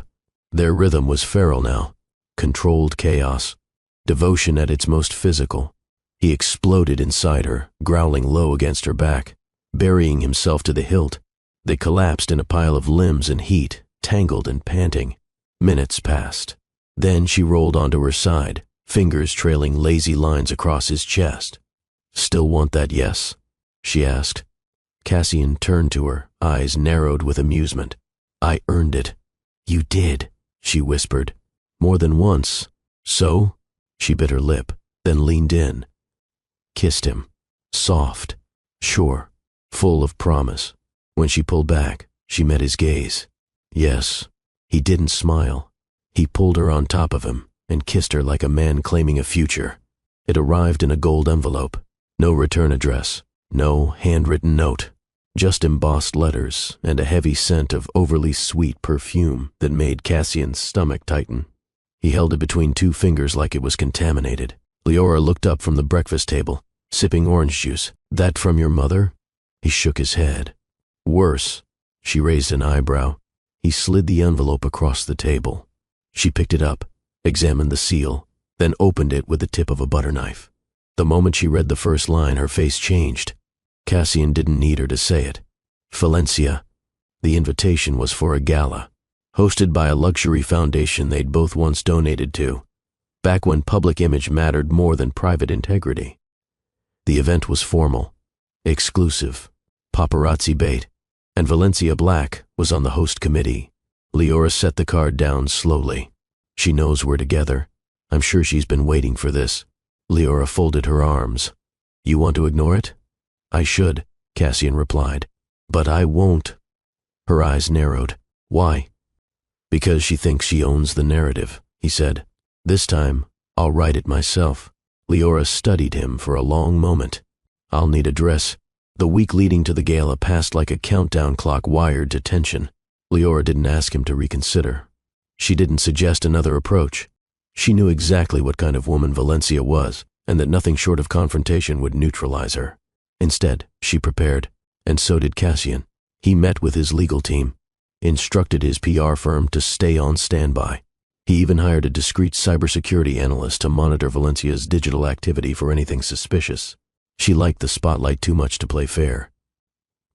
Their rhythm was feral now, controlled chaos, devotion at its most physical. He exploded inside her, growling low against her back, burying himself to the hilt. They collapsed in a pile of limbs and heat, tangled and panting. Minutes passed. Then she rolled onto her side, fingers trailing lazy lines across his chest. "Still want that yes?" she asked. Cassian turned to her, eyes narrowed with amusement. "I earned it." "You did," she whispered. "More than once." "So?" She bit her lip, then leaned in. Kissed him. Soft, sure, full of promise. When she pulled back, she met his gaze. Yes. He didn't smile. He pulled her on top of him and kissed her like a man claiming a future. It arrived in a gold envelope. No return address, no handwritten note, just embossed letters and a heavy scent of overly sweet perfume that made Cassian's stomach tighten. He held it between two fingers like it was contaminated. Leora looked up from the breakfast table, sipping orange juice. "That from your mother?" He shook his head. "Worse." She raised an eyebrow. He slid the envelope across the table. She picked it up, examined the seal, then opened it with the tip of a butter knife. The moment she read the first line, her face changed. Cassian didn't need her to say it. Valencia. The invitation was for a gala, hosted by a luxury foundation they'd both once donated to, back when public image mattered more than private integrity. The event was formal, exclusive, paparazzi bait, and Valencia Black was on the host committee. Leora set the card down slowly. "She knows we're together. I'm sure she's been waiting for this." Leora folded her arms. "You want to ignore it?" "I should," Cassian replied. "But I won't." Her eyes narrowed. "Why?" "Because she thinks she owns the narrative," he said. "This time, I'll write it myself." Leora studied him for a long moment. "I'll need a dress." The week leading to the gala passed like a countdown clock wired to tension. Leora didn't ask him to reconsider. She didn't suggest another approach. She knew exactly what kind of woman Valencia was, and that nothing short of confrontation would neutralize her. Instead, she prepared, and so did Cassian. He met with his legal team, instructed his PR firm to stay on standby. He even hired a discreet cybersecurity analyst to monitor Valencia's digital activity for anything suspicious. She liked the spotlight too much to play fair.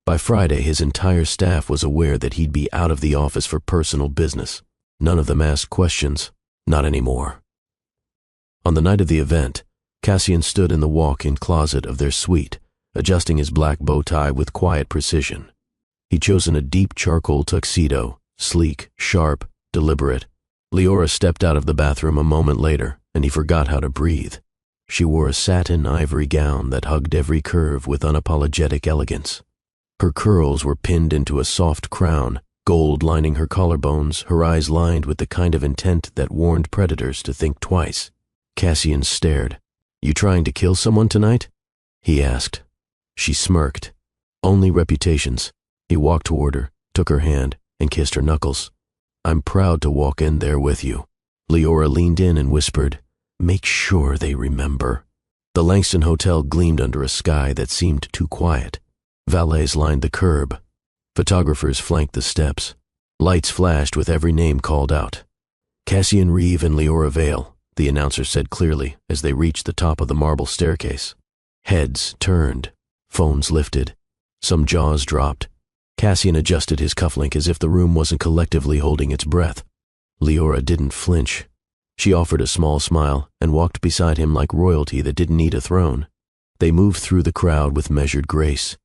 By Friday, his entire staff was aware that he'd be out of the office for personal business. None of them asked questions. Not anymore. On the night of the event, Cassian stood in the walk-in closet of their suite, adjusting his black bow tie with quiet precision. He'd chosen a deep charcoal tuxedo, sleek, sharp, deliberate. Leora stepped out of the bathroom a moment later, and he forgot how to breathe. She wore a satin ivory gown that hugged every curve with unapologetic elegance. Her curls were pinned into a soft crown, gold lining her collarbones, her eyes lined with the kind of intent that warned predators to think twice. Cassian stared. "You trying to kill someone tonight?" he asked. She smirked. "Only reputations." He walked toward her, took her hand, and kissed her knuckles. "I'm proud to walk in there with you." Leora leaned in and whispered, "Make sure they remember." The Langston Hotel gleamed under a sky that seemed too quiet. Valets lined the curb. Photographers flanked the steps. Lights flashed with every name called out. Cassian Reeve and Leora Vale, the announcer said clearly as they reached the top of the marble staircase. Heads turned, phones lifted, some jaws dropped. Cassian adjusted his cufflink as if the room wasn't collectively holding its breath. Leora didn't flinch. She offered a small smile and walked beside him like royalty that didn't need a throne. They moved through the crowd with measured grace.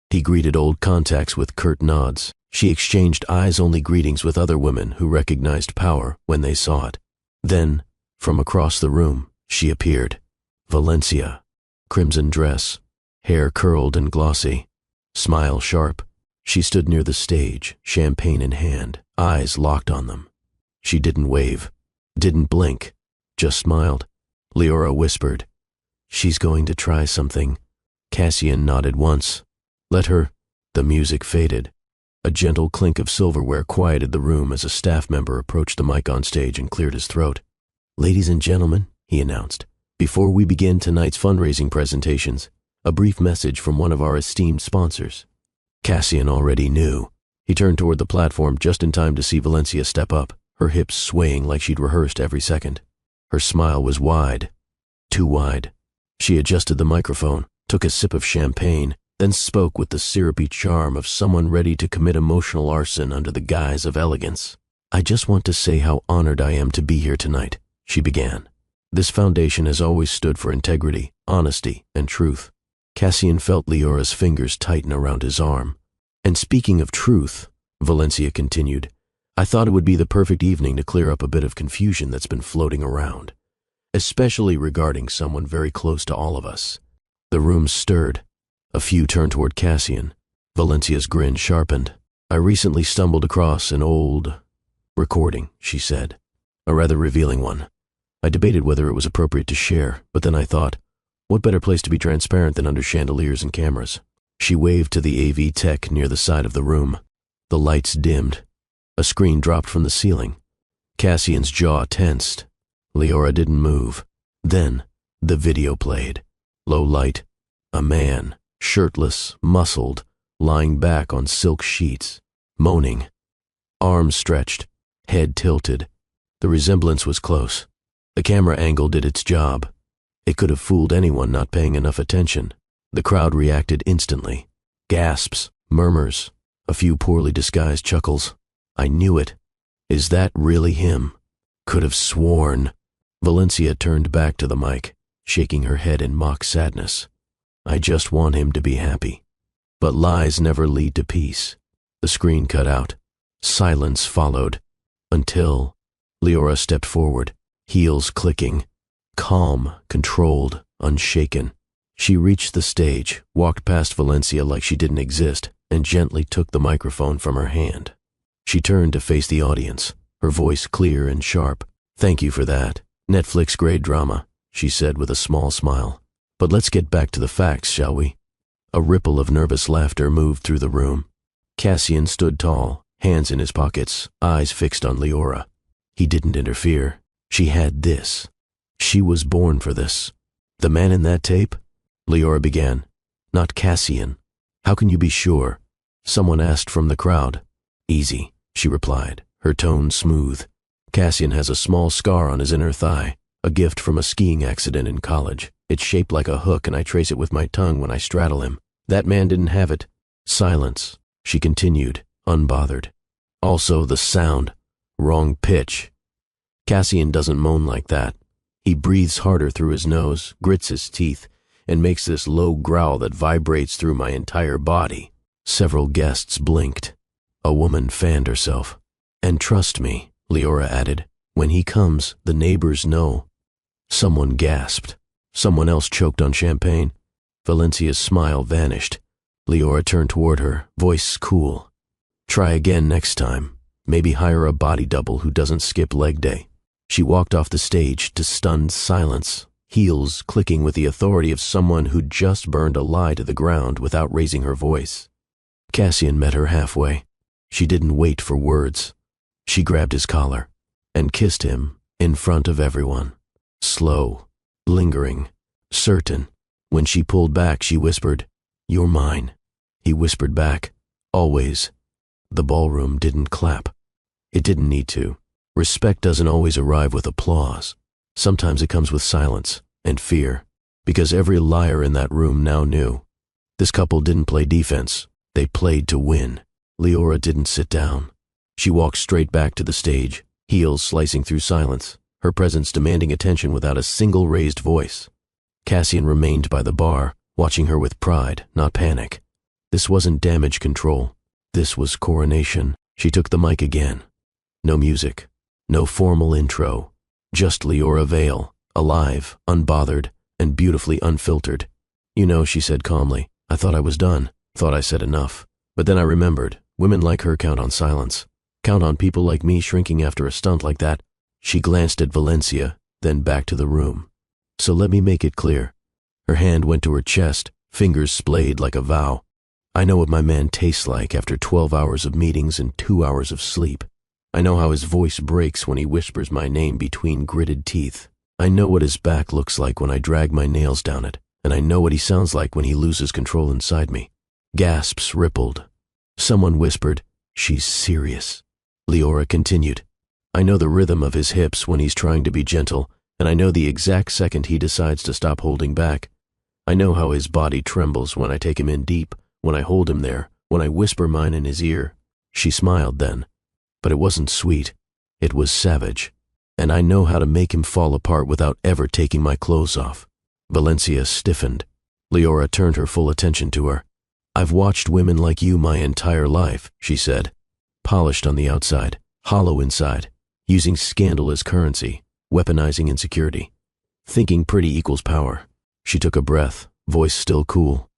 He greeted old contacts with curt nods. She exchanged eyes-only greetings with other women who recognized power when they saw it. Then, from across the room, she appeared. Valencia. Crimson dress, hair curled and glossy, smile sharp. She stood near the stage, champagne in hand, eyes locked on them. She didn't wave, didn't blink, just smiled. Leora whispered, "She's going to try something." Cassian nodded once. "Let her." The music faded. A gentle clink of silverware quieted the room as a staff member approached the mic on stage and cleared his throat. "Ladies and gentlemen," he announced, "before we begin tonight's fundraising presentations, a brief message from one of our esteemed sponsors." Cassian already knew. He turned toward the platform just in time to see Valencia step up, her hips swaying like she'd rehearsed every second. Her smile was wide, too wide. She adjusted the microphone, took a sip of champagne, then spoke with the syrupy charm of someone ready to commit emotional arson under the guise of elegance. "I just want to say how honored I am to be here tonight," she began. "This foundation has always stood for integrity, honesty, and truth." Cassian felt Leora's fingers tighten around his arm. "And speaking of truth," Valencia continued, "I thought it would be the perfect evening to clear up a bit of confusion that's been floating around, especially regarding someone very close to all of us." The room stirred. A few turned toward Cassian. Valencia's grin sharpened. "I recently stumbled across an old recording," she said. "A rather revealing one. I debated whether it was appropriate to share, but then I thought, what better place to be transparent than under chandeliers and cameras?" She waved to the AV tech near the side of the room. The lights dimmed. A screen dropped from the ceiling. Cassian's jaw tensed. Leora didn't move. Then, the video played. Low light. A man, shirtless, muscled, lying back on silk sheets, moaning. Arms stretched, head tilted. The resemblance was close. The camera angle did its job. It could have fooled anyone not paying enough attention. The crowd reacted instantly. Gasps, murmurs, a few poorly disguised chuckles. "I knew it. Is that really him? Could have sworn." Valencia turned back to the mic, shaking her head in mock sadness. "I just want him to be happy." But lies never lead to peace. The screen cut out. Silence followed. Until Leora stepped forward, heels clicking. Calm, controlled, unshaken. She reached the stage, walked past Valencia like she didn't exist, and gently took the microphone from her hand. She turned to face the audience, her voice clear and sharp. "Thank you for that. Netflix-grade drama," she said with a small smile. "But let's get back to the facts, shall we?" A ripple of nervous laughter moved through the room. Cassian stood tall, hands in his pockets, eyes fixed on Leora. He didn't interfere. She had this. She was born for this. "The man in that tape?" Leora began. "Not Cassian. How can you be sure?" Someone asked from the crowd. "Easy," she replied, her tone smooth. "Cassian has a small scar on his inner thigh, a gift from a skiing accident in college. It's shaped like a hook and I trace it with my tongue when I straddle him. That man didn't have it." Silence. She continued, unbothered. "Also the sound. Wrong pitch. Cassian doesn't moan like that. He breathes harder through his nose, grits his teeth, and makes this low growl that vibrates through my entire body." Several guests blinked. A woman fanned herself. "And trust me," Leora added, "when he comes, the neighbors know." Someone gasped. Someone else choked on champagne. Valencia's smile vanished. Leora turned toward her, voice cool. "Try again next time. Maybe hire a body double who doesn't skip leg day." She walked off the stage to stunned silence, heels clicking with the authority of someone who'd just burned a lie to the ground without raising her voice. Cassian met her halfway. She didn't wait for words. She grabbed his collar and kissed him in front of everyone. Slow, lingering, certain. When she pulled back, she whispered, "You're mine." He whispered back, "Always." The ballroom didn't clap. It didn't need to. Respect doesn't always arrive with applause. Sometimes it comes with silence and fear, because every liar in that room now knew. This couple didn't play defense. They played to win. Leora didn't sit down. She walked straight back to the stage, heels slicing through silence, her presence demanding attention without a single raised voice. Cassian remained by the bar, watching her with pride, not panic. This wasn't damage control. This was coronation. She took the mic again. No music. No formal intro. Just Leora Vale, alive, unbothered, and beautifully unfiltered. "You know," she said calmly, "I thought I was done. Thought I said enough. But then I remembered, women like her count on silence. Count on people like me shrinking after a stunt like that." She glanced at Valencia, then back to the room. "So let me make it clear." Her hand went to her chest, fingers splayed like a vow. "I know what my man tastes like after 12 hours of meetings and 2 hours of sleep. I know how his voice breaks when he whispers my name between gritted teeth. I know what his back looks like when I drag my nails down it, and I know what he sounds like when he loses control inside me." Gasps rippled. Someone whispered, "She's serious." Leora continued, "I know the rhythm of his hips when he's trying to be gentle, and I know the exact second he decides to stop holding back. I know how his body trembles when I take him in deep, when I hold him there, when I whisper mine in his ear." She smiled then, but it wasn't sweet. It was savage. "And I know how to make him fall apart without ever taking my clothes off." Valencia stiffened. Leora turned her full attention to her. "I've watched women like you my entire life," she said. "Polished on the outside, hollow inside, using scandal as currency, weaponizing insecurity. Thinking pretty equals power." She took a breath, voice still cool.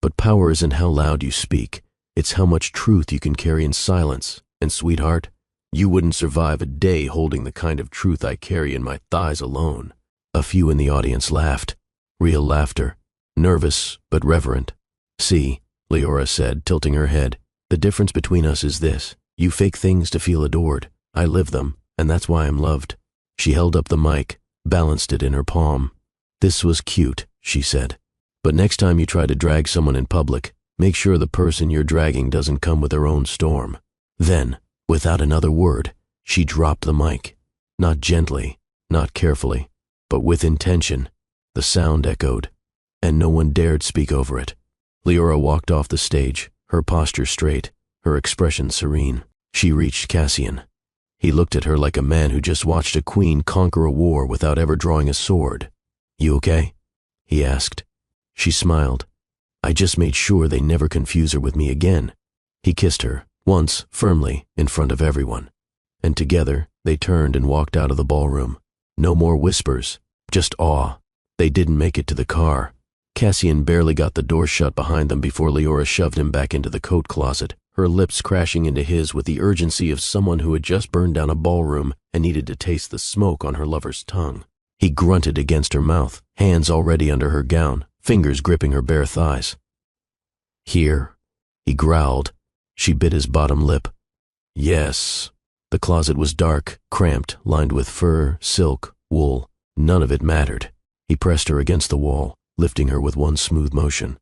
"But power isn't how loud you speak. It's how much truth you can carry in silence. And sweetheart, you wouldn't survive a day holding the kind of truth I carry in my thighs alone." A few in the audience laughed. Real laughter. Nervous, but reverent. "See," Leora said, tilting her head, "the difference between us is this. You fake things to feel adored. I live them, and that's why I'm loved." She held up the mic, balanced it in her palm. "This was cute," she said. "But next time you try to drag someone in public, make sure the person you're dragging doesn't come with their own storm." Then, without another word, she dropped the mic. Not gently, not carefully, but with intention. The sound echoed, and no one dared speak over it. Leora walked off the stage, her posture straight, her expression serene. She reached Cassian. He looked at her like a man who just watched a queen conquer a war without ever drawing a sword. "You okay?" he asked. She smiled. "I just made sure they never confuse her with me again." He kissed her, once firmly, in front of everyone. And together, they turned and walked out of the ballroom. No more whispers, just awe. They didn't make it to the car. Cassian barely got the door shut behind them before Leora shoved him back into the coat closet, her lips crashing into his with the urgency of someone who had just burned down a ballroom and needed to taste the smoke on her lover's tongue. He grunted against her mouth, hands already under her gown, fingers gripping her bare thighs. "Here," he growled. She bit his bottom lip. "Yes." The closet was dark, cramped, lined with fur, silk, wool. None of it mattered. He pressed her against the wall, lifting her with one smooth motion.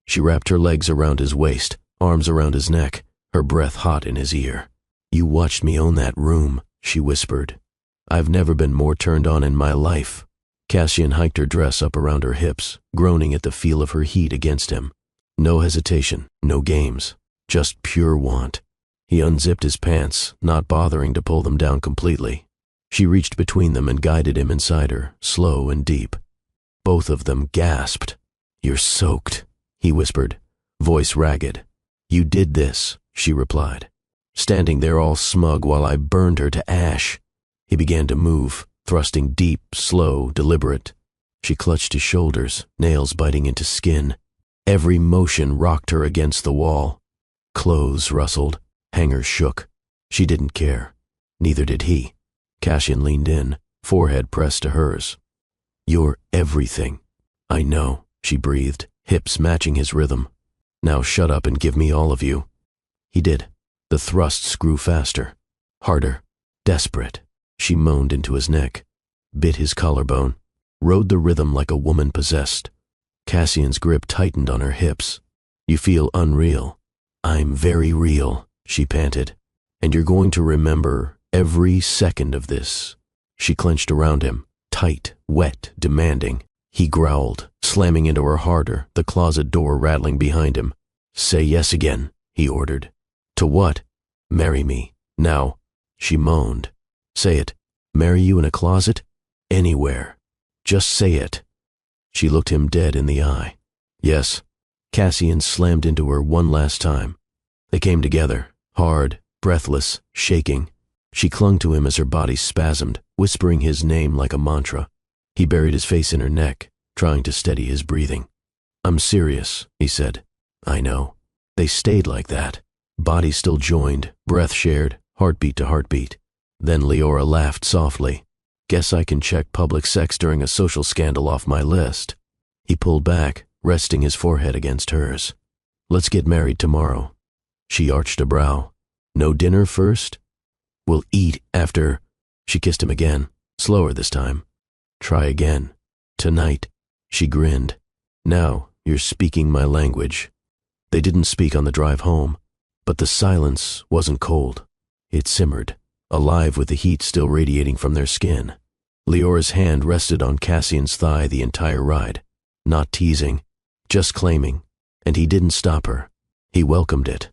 She wrapped her legs around his waist, arms around his neck, her breath hot in his ear. "You watched me own that room," she whispered. "I've never been more turned on in my life." Cassian hiked her dress up around her hips, groaning at the feel of her heat against him. No hesitation, no games, just pure want. He unzipped his pants, not bothering to pull them down completely. She reached between them and guided him inside her, slow and deep. Both of them gasped. "You're soaked," he whispered, voice ragged. "You did this," she replied. "Standing there all smug while I burned her to ash." He began to move, thrusting deep, slow, deliberate. She clutched his shoulders, nails biting into skin. Every motion rocked her against the wall. Clothes rustled, hangers shook. She didn't care. Neither did he. Cassian leaned in, forehead pressed to hers. "You're everything." "I know," she breathed, hips matching his rhythm. "Now shut up and give me all of you." He did. The thrusts grew faster, harder, desperate. She moaned into his neck, bit his collarbone, rode the rhythm like a woman possessed. Cassian's grip tightened on her hips. "You feel unreal." "I'm very real," she panted. "And you're going to remember Every second of this. She clenched around him, tight, wet, demanding. He growled, slamming into her harder, the closet door rattling behind him. "Say yes again," he ordered. "To what?" "Marry me. Now." She moaned. "Say it. Marry you in a closet? Anywhere. Just say it." She looked him dead in the eye. "Yes." Cassian slammed into her one last time. They came together, hard, breathless, shaking. She clung to him as her body spasmed, whispering his name like a mantra. He buried his face in her neck, trying to steady his breathing. "I'm serious," he said. "I know." They stayed like that, bodies still joined, breath shared, heartbeat to heartbeat. Then Leora laughed softly. "Guess I can check public sex during a social scandal off my list." He pulled back, resting his forehead against hers. "Let's get married tomorrow." She arched a brow. "No dinner first?" "We'll eat after." She kissed him again, slower this time. "Try again. Tonight." She grinned. "Now you're speaking my language." They didn't speak on the drive home, but the silence wasn't cold. It simmered, alive with the heat still radiating from their skin. Leora's hand rested on Cassian's thigh the entire ride, not teasing, just claiming, and he didn't stop her. He welcomed it.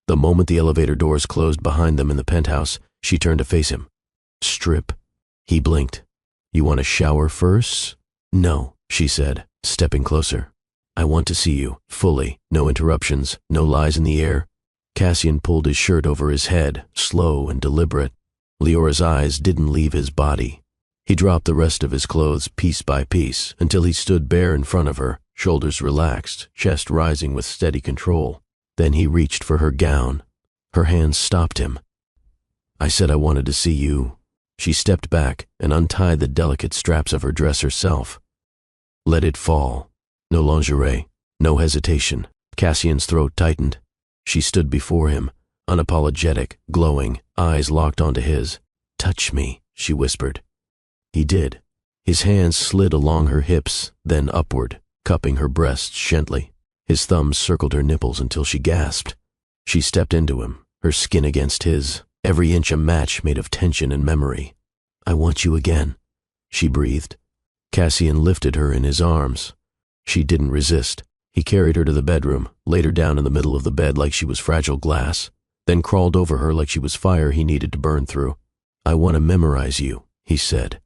The moment the elevator doors closed behind them in the penthouse, she turned to face him. "Strip." He blinked. "You want a shower first?" "No," she said, stepping closer. "I want to see you, fully, no interruptions, no lies in the air." Cassian pulled his shirt over his head, slow and deliberate. Leora's eyes didn't leave his body. He dropped the rest of his clothes piece by piece until he stood bare in front of her, shoulders relaxed, chest rising with steady control. Then he reached for her gown. Her hands stopped him. "I said I wanted to see you." She stepped back and untied the delicate straps of her dress herself. "Let it fall." No lingerie, no hesitation. Cassian's throat tightened. She stood before him, unapologetic, glowing, eyes locked onto his. "Touch me," she whispered. He did. His hands slid along her hips, then upward, cupping her breasts gently. His thumbs circled her nipples until she gasped. She stepped into him, her skin against his, every inch a match made of tension and memory. "I want you again," she breathed. Cassian lifted her in his arms. She didn't resist. He carried her to the bedroom, laid her down in the middle of the bed like she was fragile glass, then crawled over her like she was fire he needed to burn through. "I want to memorize you," he said.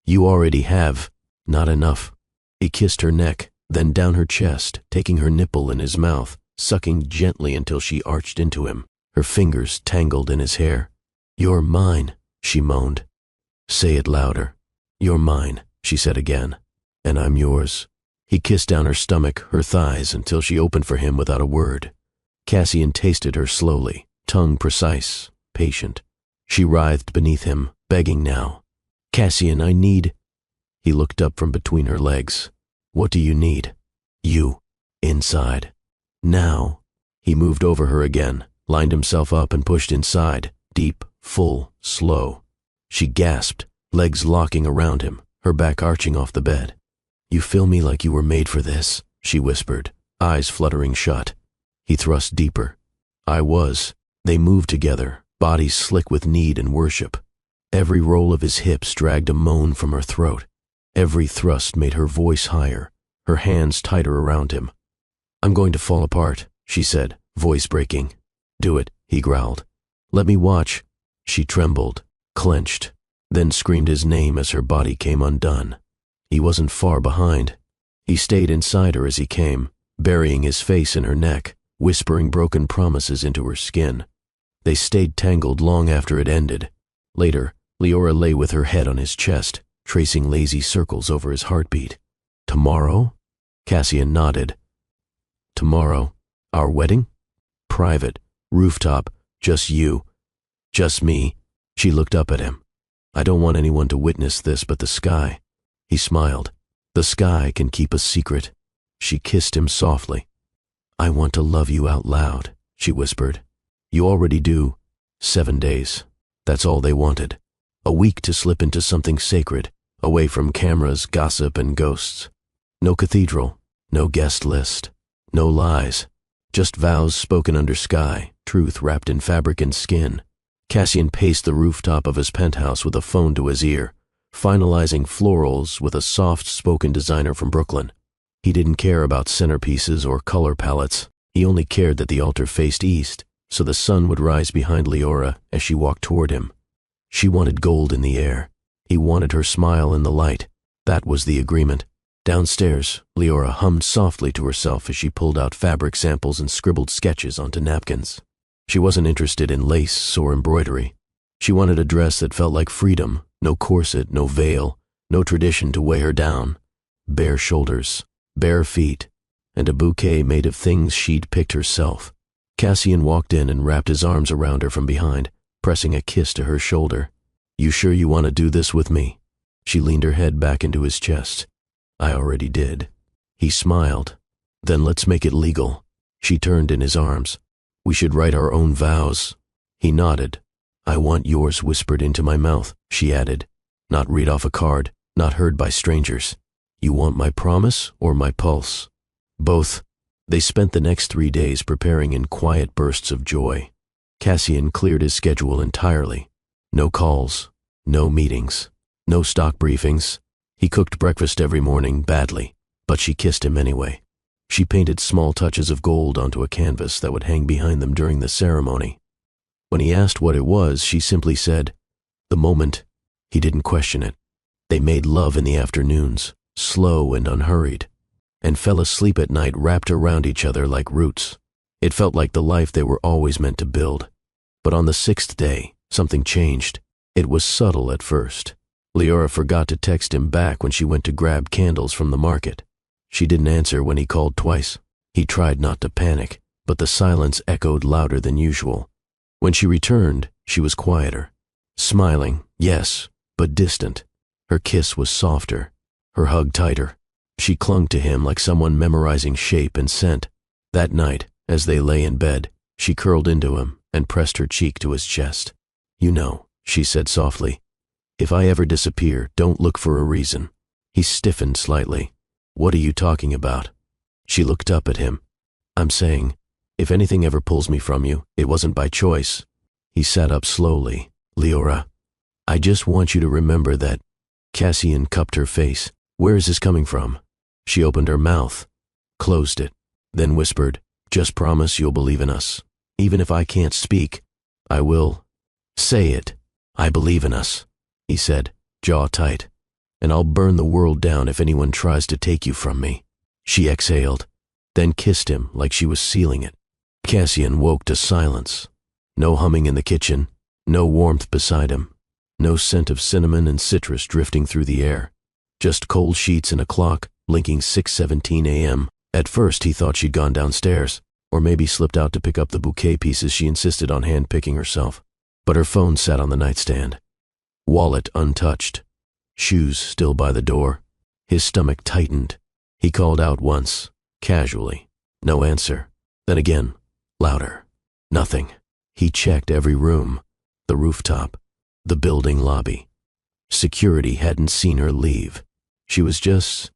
"You already have." "Not enough." He kissed her neck, then down her chest, taking her nipple in his mouth, sucking gently until she arched into him, her fingers tangled in his hair. "You're mine," she moaned. "Say it louder." "You're mine," she said again. "And I'm yours." He kissed down her stomach, her thighs, until she opened for him without a word. Cassian tasted her slowly, tongue precise, patient. She writhed beneath him, begging now. "Cassian, I need—" He looked up from between her legs. "What do you need?" "You. Inside." "Now." He moved over her again, lined himself up and pushed inside, deep, full, slow. She gasped, legs locking around him, her back arching off the bed. "You fill me like you were made for this," she whispered, eyes fluttering shut. He thrust deeper. "I was." They moved together, bodies slick with need and worship. Every roll of his hips dragged a moan from her throat. Every thrust made her voice higher, her hands tighter around him. "I'm going to fall apart," she said, voice breaking. "Do it," he growled. "Let me watch." She trembled, clenched, then screamed his name as her body came undone. He wasn't far behind. He stayed inside her as he came, burying his face in her neck, whispering broken promises into her skin. They stayed tangled long after it ended. Later, Leora lay with her head on his chest, tracing lazy circles over his heartbeat. "Tomorrow?" Cassian nodded. "Tomorrow. Our wedding?" "Private. Rooftop. Just you. Just me." She looked up at him. "I don't want anyone to witness this but the sky." He smiled. "The sky can keep a secret." She kissed him softly. "I want to love you out loud," she whispered. "You already do." 7 days. That's all they wanted. A week to slip into something sacred, away from cameras, gossip, and ghosts. No cathedral, no guest list, no lies. Just vows spoken under sky, truth wrapped in fabric and skin. Cassian paced the rooftop of his penthouse with a phone to his ear, finalizing florals with a soft-spoken designer from Brooklyn. He didn't care about centerpieces or color palettes. He only cared that the altar faced east, so the sun would rise behind Leora as she walked toward him. She wanted gold in the air. He wanted her smile in the light. That was the agreement. Downstairs, Leora hummed softly to herself as she pulled out fabric samples and scribbled sketches onto napkins. She wasn't interested in lace or embroidery. She wanted a dress that felt like freedom, no corset, no veil, no tradition to weigh her down. Bare shoulders, bare feet, and a bouquet made of things she'd picked herself. Cassian walked in and wrapped his arms around her from behind, pressing a kiss to her shoulder. "You sure you want to do this with me?" She leaned her head back into his chest. "I already did." He smiled. "Then let's make it legal." She turned in his arms. "We should write our own vows." He nodded. "I want yours whispered into my mouth," she added. "Not read off a card, not heard by strangers. You want my promise or my pulse?" "Both." They spent the next 3 days preparing in quiet bursts of joy. Cassian cleared his schedule entirely. No calls, no meetings, no stock briefings. He cooked breakfast every morning badly, but she kissed him anyway. She painted small touches of gold onto a canvas that would hang behind them during the ceremony. When he asked what it was, she simply said, "The moment." He didn't question it. They made love in the afternoons, slow and unhurried, and fell asleep at night wrapped around each other like roots. It felt like the life they were always meant to build. But on the 6th day, something changed. It was subtle at first. Leora forgot to text him back when she went to grab candles from the market. She didn't answer when he called twice. He tried not to panic, but the silence echoed louder than usual. When she returned, she was quieter. Smiling, yes, but distant. Her kiss was softer, her hug tighter. She clung to him like someone memorizing shape and scent. That night, as they lay in bed, she curled into him and pressed her cheek to his chest. "You know," she said softly, "if I ever disappear, don't look for a reason." He stiffened slightly. "What are you talking about?" She looked up at him. "I'm saying, if anything ever pulls me from you, it wasn't by choice." He sat up slowly. "Leora, I just want you to remember that." Cassian cupped her face. "Where is this coming from?" She opened her mouth, closed it, then whispered, "Just promise you'll believe in us. Even if I can't speak, I will." "Say it." "I believe in us," he said, jaw tight. "And I'll burn the world down if anyone tries to take you from me." She exhaled, then kissed him like she was sealing it. Cassian woke to silence. No humming in the kitchen, no warmth beside him, no scent of cinnamon and citrus drifting through the air. Just cold sheets and a clock blinking 6:17 a.m. At first he thought she'd gone downstairs, or maybe slipped out to pick up the bouquet pieces she insisted on hand-picking herself. But her phone sat on the nightstand. Wallet untouched. Shoes still by the door. His stomach tightened. He called out once, casually. No answer. Then again, louder. Nothing. He checked every room. The rooftop. The building lobby. Security hadn't seen her leave. She was just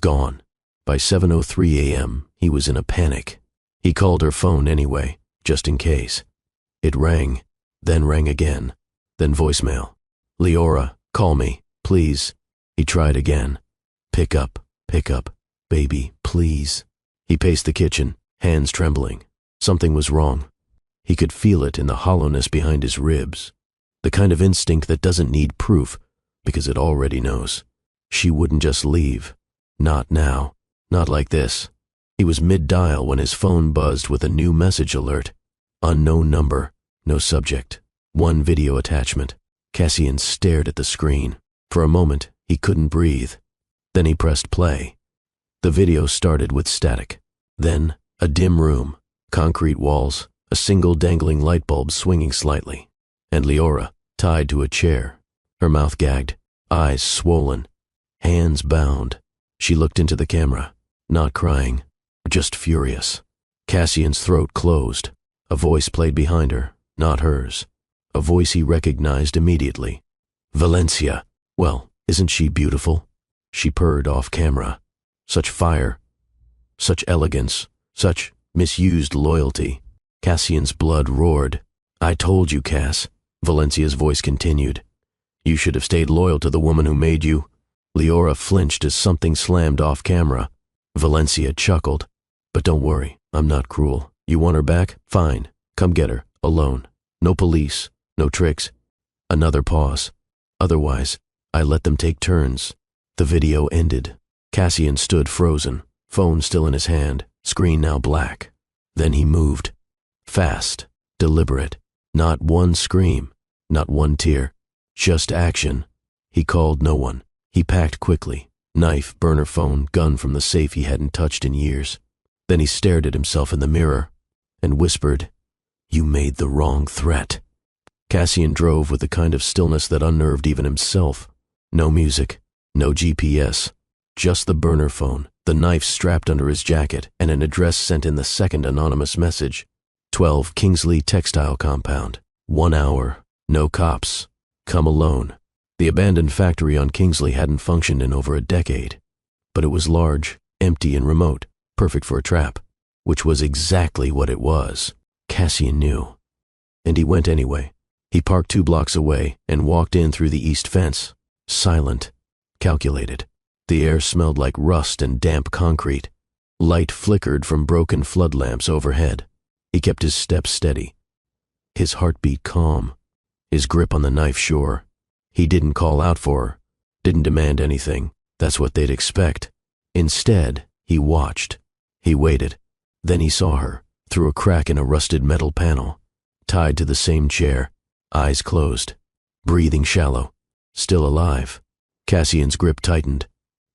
gone. By 7:03 a.m., he was in a panic. He called her phone anyway, just in case. It rang, then rang again, then voicemail. "Leora, call me, please." He tried again. Pick up, baby, please." He paced the kitchen, hands trembling. Something was wrong. He could feel it in the hollowness behind his ribs. The kind of instinct that doesn't need proof, because it already knows. She wouldn't just leave. Not now. Not like this. He was mid-dial when his phone buzzed with a new message alert. Unknown number, no subject, one video attachment. Cassian stared at the screen. For a moment, he couldn't breathe. Then he pressed play. The video started with static. Then, a dim room, concrete walls, a single dangling light bulb swinging slightly, and Leora, tied to a chair, her mouth gagged, eyes swollen, hands bound. She looked into the camera, not crying, just furious. Cassian's throat closed. A voice played behind her, not hers. A voice he recognized immediately. "Valencia. Well, isn't she beautiful?" She purred off camera. Such fire, such elegance, such misused loyalty. Cassian's blood roared. "I told you, Cass. Valencia's voice continued. You should have stayed loyal to the woman who made you. Leora flinched as something slammed off camera. Valencia chuckled. But don't worry, I'm not cruel. You want her back? Fine. Come get her, alone. No police, no tricks. Another pause. Otherwise, I let them take turns. The video ended. Cassian stood frozen, phone still in his hand, screen now black. Then he moved. Fast, deliberate. Not one scream, not one tear. Just action. He called no one. He packed quickly. Knife, burner phone, gun from the safe he hadn't touched in years. Then he stared at himself in the mirror and whispered, You made the wrong threat. Cassian drove with the kind of stillness that unnerved even himself. No music, no GPS, just the burner phone, the knife strapped under his jacket, and an address sent in the second anonymous message. 12 Kingsley Textile Compound. 1 hour. No cops. Come alone. The abandoned factory on Kingsley hadn't functioned in over a decade, but it was large, empty and remote, perfect for a trap, which was exactly what it was. Cassian knew. And he went anyway. He parked 2 blocks away and walked in through the east fence, silent, calculated. The air smelled like rust and damp concrete. Light flickered from broken flood lamps overhead. He kept his steps steady, his heartbeat calm, his grip on the knife sure. He didn't call out for her, didn't demand anything. That's what they'd expect. Instead, he watched. He waited. Then he saw her, through a crack in a rusted metal panel, tied to the same chair, eyes closed, breathing shallow, still alive. Cassian's grip tightened.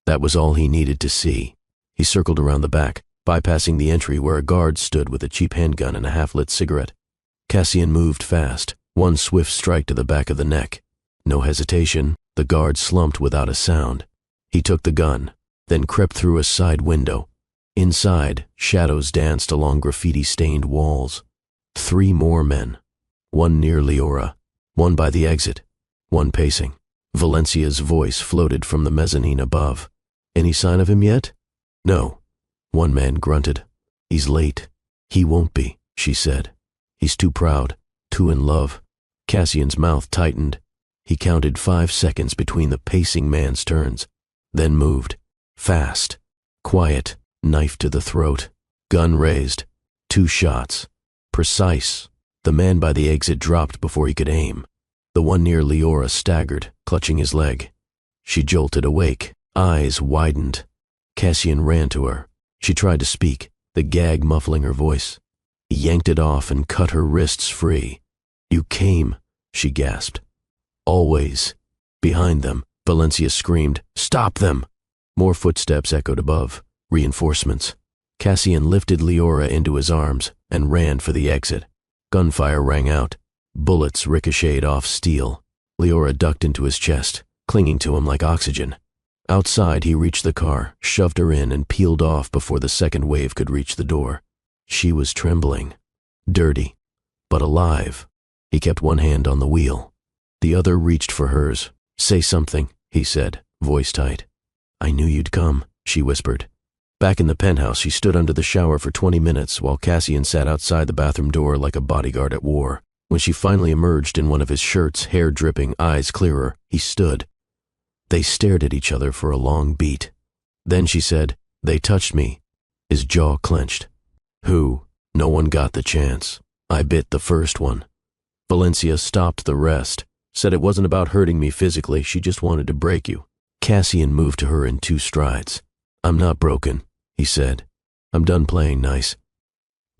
That was all he needed to see. He circled around the back, bypassing the entry where a guard stood with a cheap handgun and a half-lit cigarette. Cassian moved fast, one swift strike to the back of the neck. No hesitation, the guard slumped without a sound. He took the gun, then crept through a side window. Inside, shadows danced along graffiti-stained walls. 3 more men. One near Leora, one by the exit, one pacing. Valencia's voice floated from the mezzanine above. Any sign of him yet? No. One man grunted. He's late. He won't be, she said. He's too proud, too in love. Cassian's mouth tightened. He counted 5 seconds between the pacing man's turns, then moved. Fast, quiet, knife to the throat, gun raised. 2 shots. Precise. The man by the exit dropped before he could aim. The one near Leora staggered, clutching his leg. She jolted awake, eyes widened. Cassian ran to her. She tried to speak, the gag muffling her voice. He yanked it off and cut her wrists free. You came, she gasped. Always. Behind them, Valencia screamed, Stop them! More footsteps echoed above, reinforcements. Cassian lifted Leora into his arms and ran for the exit. Gunfire rang out. Bullets ricocheted off steel. Leora ducked into his chest, clinging to him like oxygen. Outside, he reached the car, shoved her in, and peeled off before the second wave could reach the door. She was trembling. Dirty, but alive. He kept one hand on the wheel. The other reached for hers. Say something, he said, voice tight. I knew you'd come, she whispered. Back in the penthouse, she stood under the shower for 20 minutes while Cassian sat outside the bathroom door like a bodyguard at war. When she finally emerged in one of his shirts, hair dripping, eyes clearer, he stood. They stared at each other for a long beat. Then she said, They touched me. His jaw clenched. Who? No one got the chance. I bit the first one. Valencia stopped the rest, said it wasn't about hurting me physically, she just wanted to break you. Cassian moved to her in 2 strides. I'm not broken, he said. I'm done playing nice.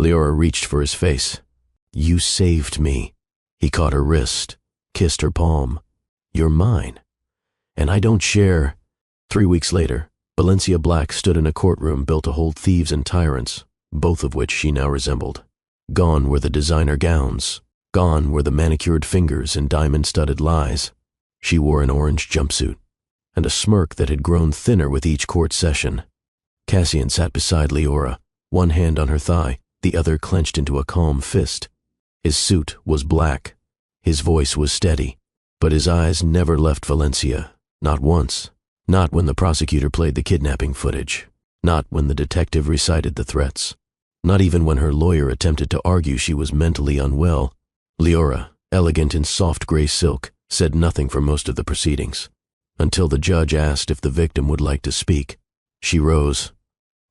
Leora reached for his face. You saved me. He caught her wrist, kissed her palm. You're mine. And I don't share. 3 weeks later, Valencia Black stood in a courtroom built to hold thieves and tyrants, both of which she now resembled. Gone were the designer gowns. Gone were the manicured fingers and diamond-studded lies. She wore an orange jumpsuit, and a smirk that had grown thinner with each court session. Cassian sat beside Leora, one hand on her thigh, the other clenched into a calm fist. His suit was black. His voice was steady, but his eyes never left Valencia. Not once. Not when the prosecutor played the kidnapping footage. Not when the detective recited the threats. Not even when her lawyer attempted to argue she was mentally unwell. Leora, elegant in soft gray silk, said nothing for most of the proceedings, until the judge asked if the victim would like to speak. She rose.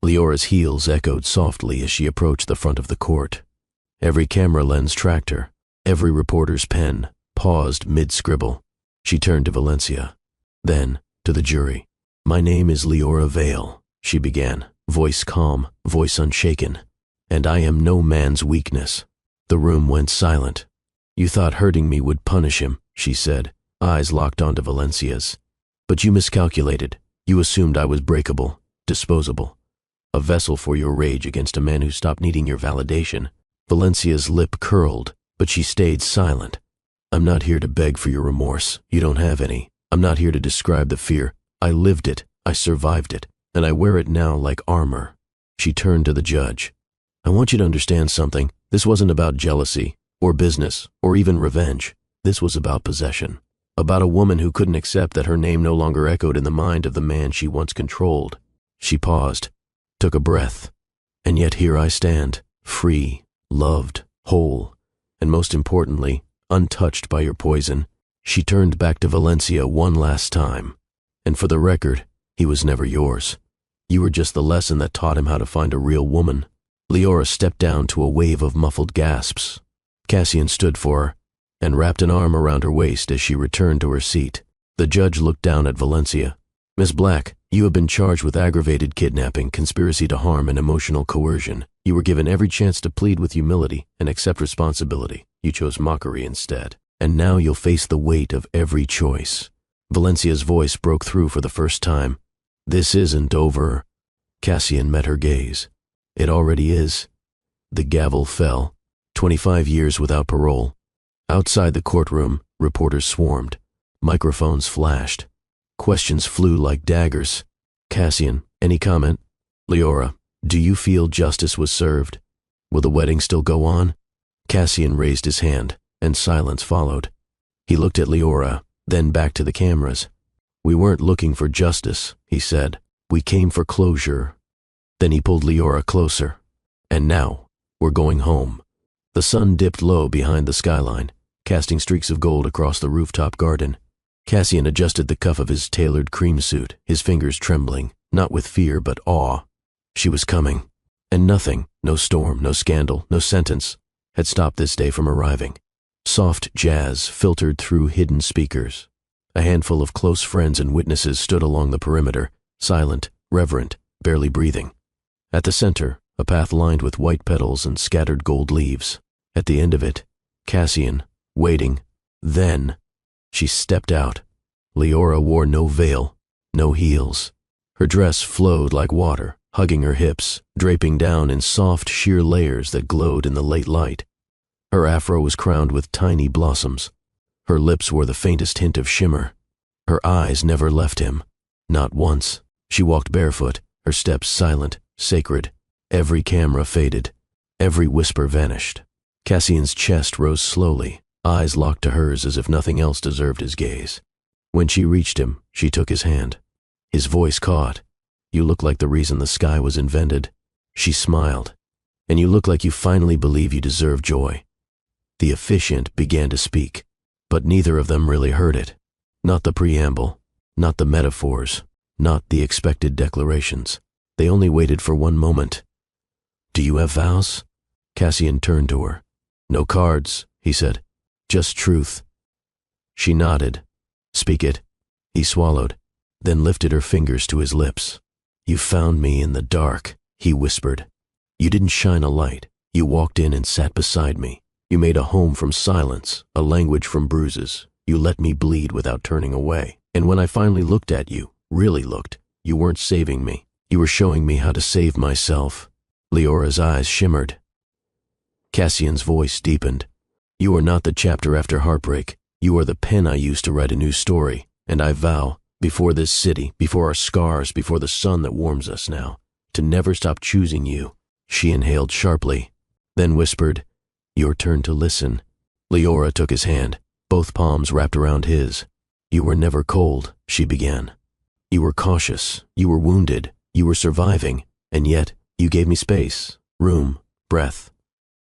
Leora's heels echoed softly as she approached the front of the court. Every camera lens tracked her. Every reporter's pen paused mid-scribble. She turned to Valencia, then to the jury. "My name is Leora Vale," she began, voice calm, voice unshaken, "and I am no man's weakness." The room went silent. "You thought hurting me would punish him," she said, eyes locked onto Valencia's. "But you miscalculated. You assumed I was breakable, disposable. A vessel for your rage against a man who stopped needing your validation." Valencia's lip curled, but she stayed silent. "I'm not here to beg for your remorse. You don't have any. I'm not here to describe the fear. I lived it, I survived it, and I wear it now like armor." She turned to the judge. "I want you to understand something. This wasn't about jealousy, or business, or even revenge. This was about possession. About a woman who couldn't accept that her name no longer echoed in the mind of the man she once controlled." She paused, took a breath. "And yet here I stand, free, loved, whole, and most importantly, untouched by your poison." She turned back to Valencia one last time. "And for the record, he was never yours. You were just the lesson that taught him how to find a real woman." Leora stepped down to a wave of muffled gasps. Cassian stood for her and wrapped an arm around her waist as she returned to her seat. The judge looked down at Valencia. "Miss Black, you have been charged with aggravated kidnapping, conspiracy to harm, and emotional coercion. You were given every chance to plead with humility and accept responsibility. You chose mockery instead. And now you'll face the weight of every choice." Valencia's voice broke through for the first time. "This isn't over." Cassian met her gaze. "It already is." The gavel fell. 25 years without parole. Outside the courtroom, reporters swarmed. Microphones flashed. Questions flew like daggers. "Cassian, any comment?" "Leora, do you feel justice was served? Will the wedding still go on?" Cassian raised his hand, and silence followed. He looked at Leora, then back to the cameras. "We weren't looking for justice," he said. "We came for closure." Then he pulled Leora closer. "And now, we're going home." The sun dipped low behind the skyline, casting streaks of gold across the rooftop garden. Cassian adjusted the cuff of his tailored cream suit, his fingers trembling, not with fear but awe. She was coming, and nothing, no storm, no scandal, no sentence, had stopped this day from arriving. Soft jazz filtered through hidden speakers. A handful of close friends and witnesses stood along the perimeter, silent, reverent, barely breathing. At the center, a path lined with white petals and scattered gold leaves. At the end of it, Cassian, waiting. Then, she stepped out. Leora wore no veil, no heels. Her dress flowed like water, hugging her hips, draping down in soft, sheer layers that glowed in the late light. Her afro was crowned with tiny blossoms. Her lips wore the faintest hint of shimmer. Her eyes never left him. Not once. She walked barefoot, her steps silent, sacred. Every camera faded. Every whisper vanished. Cassian's chest rose slowly, eyes locked to hers as if nothing else deserved his gaze. When she reached him, she took his hand. His voice caught. "You look like the reason the sky was invented." She smiled. "And you look like you finally believe you deserve joy." The officiant began to speak, but neither of them really heard it. Not the preamble, not the metaphors, not the expected declarations. They only waited for one moment. "Do you have vows?" Cassian turned to her. "No cards," he said. "Just truth." She nodded. "Speak it." He swallowed, then lifted her fingers to his lips. "You found me in the dark," he whispered. "You didn't shine a light. You walked in and sat beside me. You made a home from silence, a language from bruises. You let me bleed without turning away. And when I finally looked at you, really looked, you weren't saving me. You were showing me how to save myself." Leora's eyes shimmered. Cassian's voice deepened. "You are not the chapter after heartbreak. You are the pen I use to write a new story. And I vow, before this city, before our scars, before the sun that warms us now, to never stop choosing you." She inhaled sharply, then whispered, "Your turn to listen." Leora took his hand, both palms wrapped around his. "You were never cold," she began. "You were cautious, you were wounded, you were surviving, and yet you gave me space, room, breath.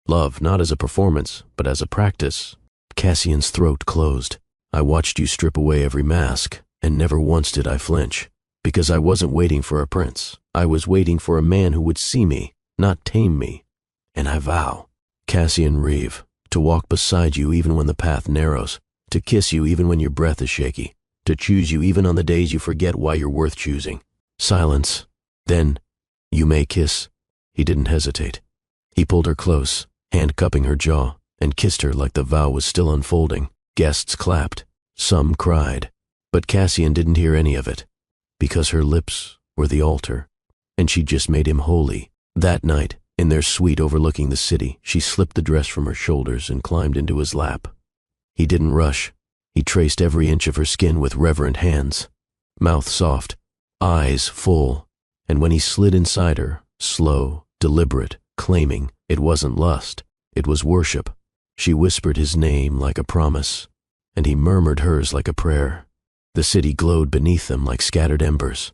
Love not as a performance, but as a practice. Cassian's throat closed. I watched you strip away every mask, and never once did I flinch. Because I wasn't waiting for a prince. I was waiting for a man who would see me, not tame me. And I vow, Cassian Reeve, to walk beside you even when the path narrows, to kiss you even when your breath is shaky, to choose you even on the days you forget why you're worth choosing. Silence. Then, you may kiss. He didn't hesitate. He pulled her close, hand cupping her jaw, and kissed her like the vow was still unfolding. Guests clapped. Some cried. But Cassian didn't hear any of it, because her lips were the altar, and she just made him holy. That night, in their suite overlooking the city, she slipped the dress from her shoulders and climbed into his lap. He didn't rush. He traced every inch of her skin with reverent hands, mouth soft, eyes full, and when he slid inside her, slow, deliberate, claiming it wasn't lust, it was worship, she whispered his name like a promise, and he murmured hers like a prayer. The city glowed beneath them like scattered embers.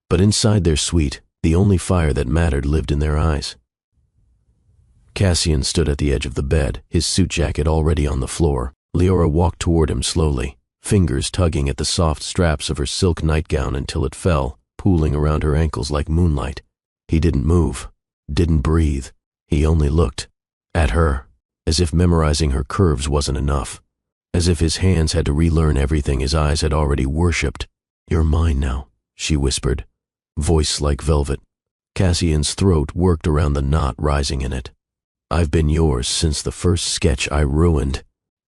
But inside their suite, the only fire that mattered lived in their eyes. Cassian stood at the edge of the bed, his suit jacket already on the floor. Leora walked toward him slowly, fingers tugging at the soft straps of her silk nightgown until it fell, pooling around her ankles like moonlight. He didn't move, didn't breathe. He only looked at her, as if memorizing her curves wasn't enough. As if his hands had to relearn everything his eyes had already worshipped. You're mine now, she whispered, voice like velvet. Cassian's throat worked around the knot rising in it. I've been yours since the first sketch I ruined.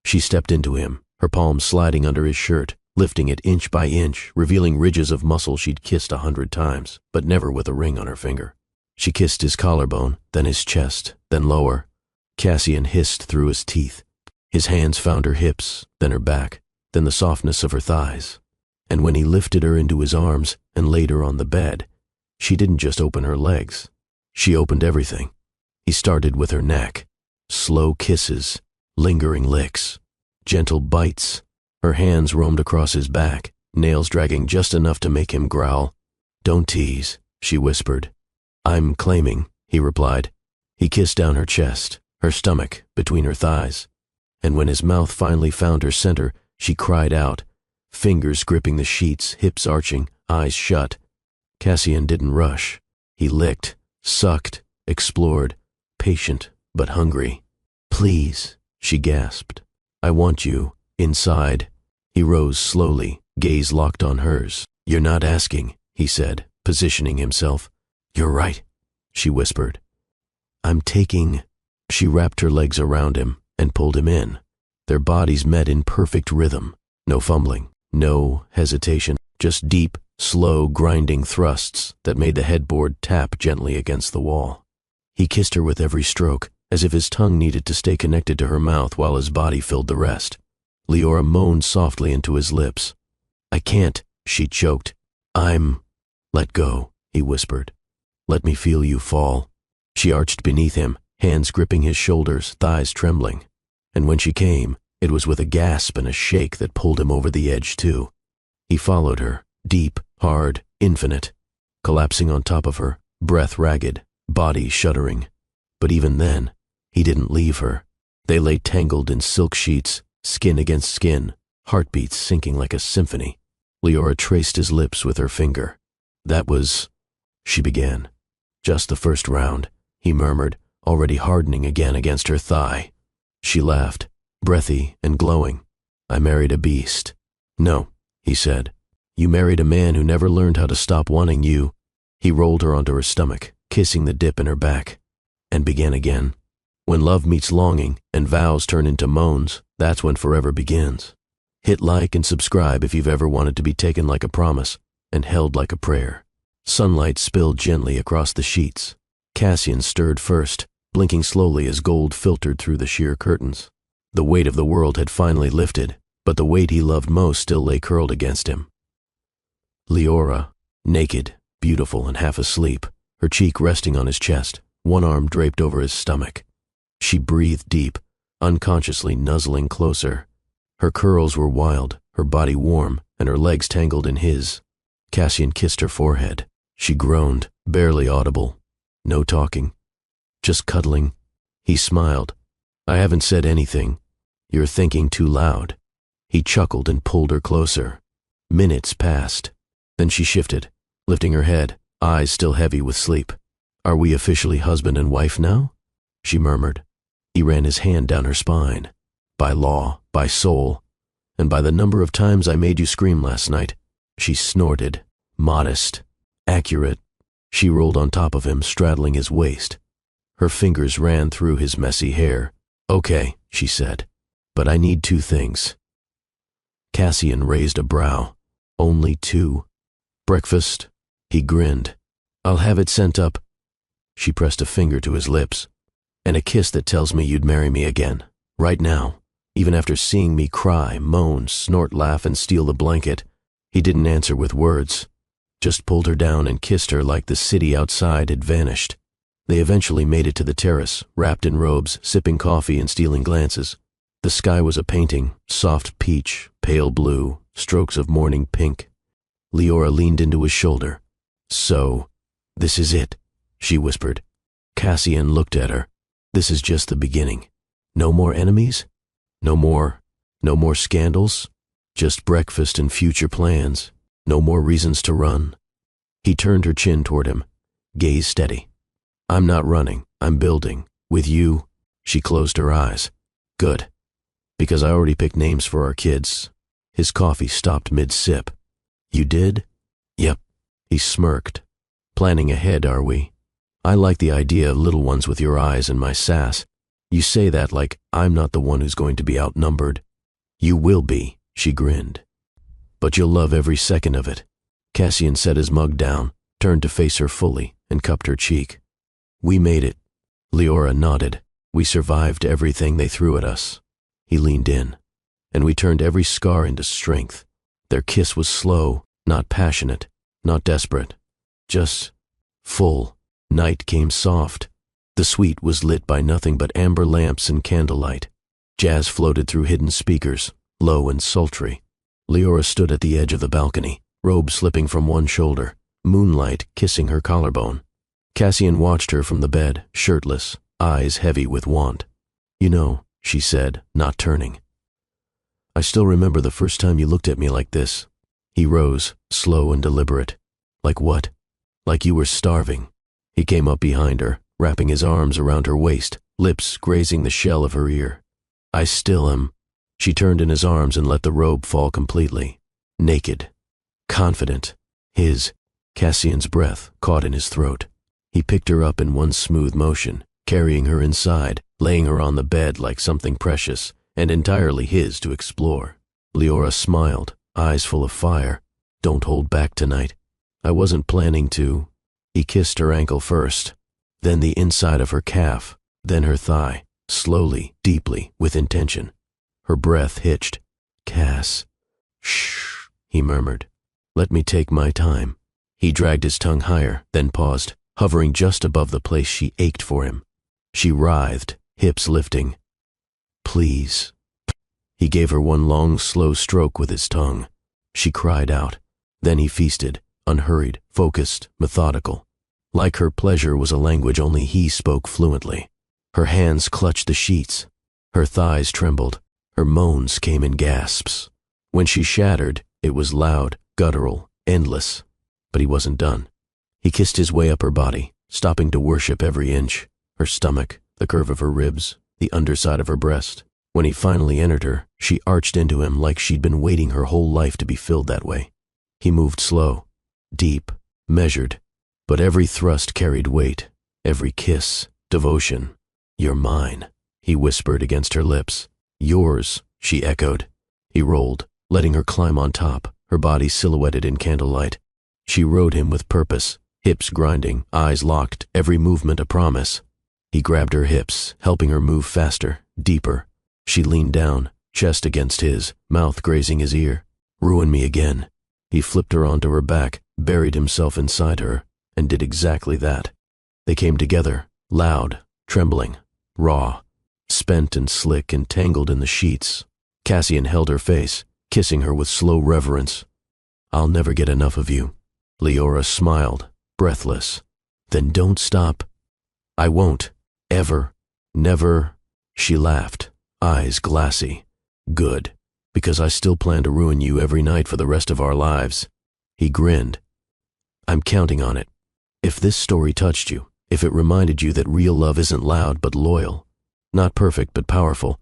She stepped into him, her palms sliding under his shirt, lifting it inch by inch, revealing ridges of muscle she'd kissed 100 times, but never with a ring on her finger. She kissed his collarbone, then his chest, then lower. Cassian hissed through his teeth. His hands found her hips, then her back, then the softness of her thighs. And when he lifted her into his arms and laid her on the bed, she didn't just open her legs. She opened everything. He started with her neck. Slow kisses, lingering licks, gentle bites. Her hands roamed across his back, nails dragging just enough to make him growl. Don't tease, she whispered. I'm claiming, he replied. He kissed down her chest, her stomach, between her thighs. And when his mouth finally found her center, she cried out, fingers gripping the sheets, hips arching, eyes shut. Cassian didn't rush. He licked, sucked, explored, patient but hungry. Please, she gasped. I want you, inside. He rose slowly, gaze locked on hers. You're not asking, he said, positioning himself. You're right, she whispered. I'm taking. She wrapped her legs around him and pulled him in. Their bodies met in perfect rhythm. No fumbling, no hesitation, just deep, slow, grinding thrusts that made the headboard tap gently against the wall. He kissed her with every stroke, as if his tongue needed to stay connected to her mouth while his body filled the rest. Leora moaned softly into his lips. I can't, she choked. Let go, he whispered. Let me feel you fall. She arched beneath him, hands gripping his shoulders, thighs trembling. And when she came, it was with a gasp and a shake that pulled him over the edge too. He followed her, deep, hard, infinite, collapsing on top of her, breath ragged, body shuddering. But even then, he didn't leave her. They lay tangled in silk sheets, skin against skin, heartbeats syncing like a symphony. Leora traced his lips with her finger. That was, she began. Just the first round, he murmured, already hardening again against her thigh. She laughed, breathy and glowing. I married a beast. No, he said. You married a man who never learned how to stop wanting you. He rolled her onto her stomach, kissing the dip in her back, and began again. When love meets longing and vows turn into moans, that's when forever begins. Hit like and subscribe if you've ever wanted to be taken like a promise and held like a prayer. Sunlight spilled gently across the sheets. Cassian stirred first, blinking slowly as gold filtered through the sheer curtains. The weight of the world had finally lifted, but the weight he loved most still lay curled against him. Leora, naked, beautiful and half asleep, her cheek resting on his chest, one arm draped over his stomach. She breathed deep, unconsciously nuzzling closer. Her curls were wild, her body warm, and her legs tangled in his. Cassian kissed her forehead. She groaned, barely audible. No talking. Just cuddling. He smiled. I haven't said anything. You're thinking too loud." He chuckled and pulled her closer. Minutes passed. Then she shifted, lifting her head, eyes still heavy with sleep. "Are we officially husband and wife now?" she murmured. He ran his hand down her spine. "By law, by soul, and by the number of times I made you scream last night." She snorted. "Modest. Accurate." She rolled on top of him, straddling his waist. Her fingers ran through his messy hair. "Okay," she said, "but I need 2 things." Cassian raised a brow. "Only 2? Breakfast?" He grinned. "I'll have it sent up." She pressed a finger to his lips. "And a kiss that tells me you'd marry me again. Right now. Even after seeing me cry, moan, snort, laugh, and steal the blanket." He didn't answer with words, just pulled her down and kissed her like the city outside had vanished. They eventually made it to the terrace, wrapped in robes, sipping coffee and stealing glances. The sky was a painting, soft peach, pale blue, strokes of morning pink. Leora leaned into his shoulder. "So, this is it," she whispered. Cassian looked at her. "This is just the beginning. No more enemies? No more scandals? Just breakfast and future plans. No more reasons to run." He turned her chin toward him, gaze steady. "I'm not running, I'm building. With you." She closed her eyes. "Good. Because I already picked names for our kids." His coffee stopped mid-sip. "You did?" "Yep." He smirked. "Planning ahead, are we? I like the idea of little ones with your eyes and my sass. You say that like I'm not the one who's going to be outnumbered." "You will be," she grinned. "But you'll love every second of it." Cassian set his mug down, turned to face her fully, and cupped her cheek. "We made it." Leora nodded. "We survived everything they threw at us." He leaned in. "And we turned every scar into strength." Their kiss was slow, not passionate, not desperate. Just full. Night came soft. The suite was lit by nothing but amber lamps and candlelight. Jazz floated through hidden speakers, low and sultry. Leora stood at the edge of the balcony, robe slipping from one shoulder, moonlight kissing her collarbone. Cassian watched her from the bed, shirtless, eyes heavy with want. "You know," she said, not turning, "I still remember the first time you looked at me like this." He rose, slow and deliberate. "Like what?" "Like you were starving." He came up behind her, wrapping his arms around her waist, lips grazing the shell of her ear. "I still am." She turned in his arms and let the robe fall completely. Naked. Confident. Cassian's breath caught in his throat. He picked her up in one smooth motion, carrying her inside, laying her on the bed like something precious and entirely his to explore. Leora smiled, eyes full of fire. "Don't hold back tonight." "I wasn't planning to." He kissed her ankle first, then the inside of her calf, then her thigh, slowly, deeply, with intention. Her breath hitched. "Cass." "Shh," he murmured. "Let me take my time." He dragged his tongue higher, then paused, hovering just above the place she ached for him. She writhed, hips lifting. "Please." He gave her one long, slow stroke with his tongue. She cried out. Then he feasted, unhurried, focused, methodical. Like her pleasure was a language only he spoke fluently. Her hands clutched the sheets. Her thighs trembled. Her moans came in gasps. When she shattered, it was loud, guttural, endless. But he wasn't done. He kissed his way up her body, stopping to worship every inch. Her stomach, the curve of her ribs, the underside of her breast. When he finally entered her, she arched into him like she'd been waiting her whole life to be filled that way. He moved slow, deep, measured, but every thrust carried weight, every kiss, devotion. "You're mine," he whispered against her lips. "Yours," she echoed. He rolled, letting her climb on top, her body silhouetted in candlelight. She rode him with purpose, hips grinding, eyes locked, every movement a promise. He grabbed her hips, helping her move faster, deeper. She leaned down, chest against his, mouth grazing his ear. "Ruin me again." He flipped her onto her back, buried himself inside her, and did exactly that. They came together, loud, trembling, raw, spent and slick and tangled in the sheets. Cassian held her face, kissing her with slow reverence. "I'll never get enough of you." Leora smiled, breathless. "Then don't stop." "I won't. Ever. Never." She laughed, eyes glassy. Good, because I still plan to ruin you every night for the rest of our lives. He grinned. I'm counting on it. If this story touched you, if it reminded you that real love isn't loud but loyal, not perfect but powerful,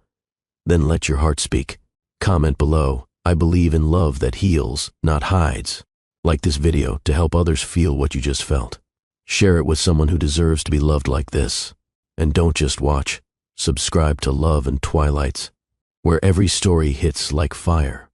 then let your heart speak. Comment below, I believe in love that heals, not hides. Like this video to help others feel what you just felt. Share it with someone who deserves to be loved like this. And don't just watch, subscribe to Love and Twilights, where every story hits like fire.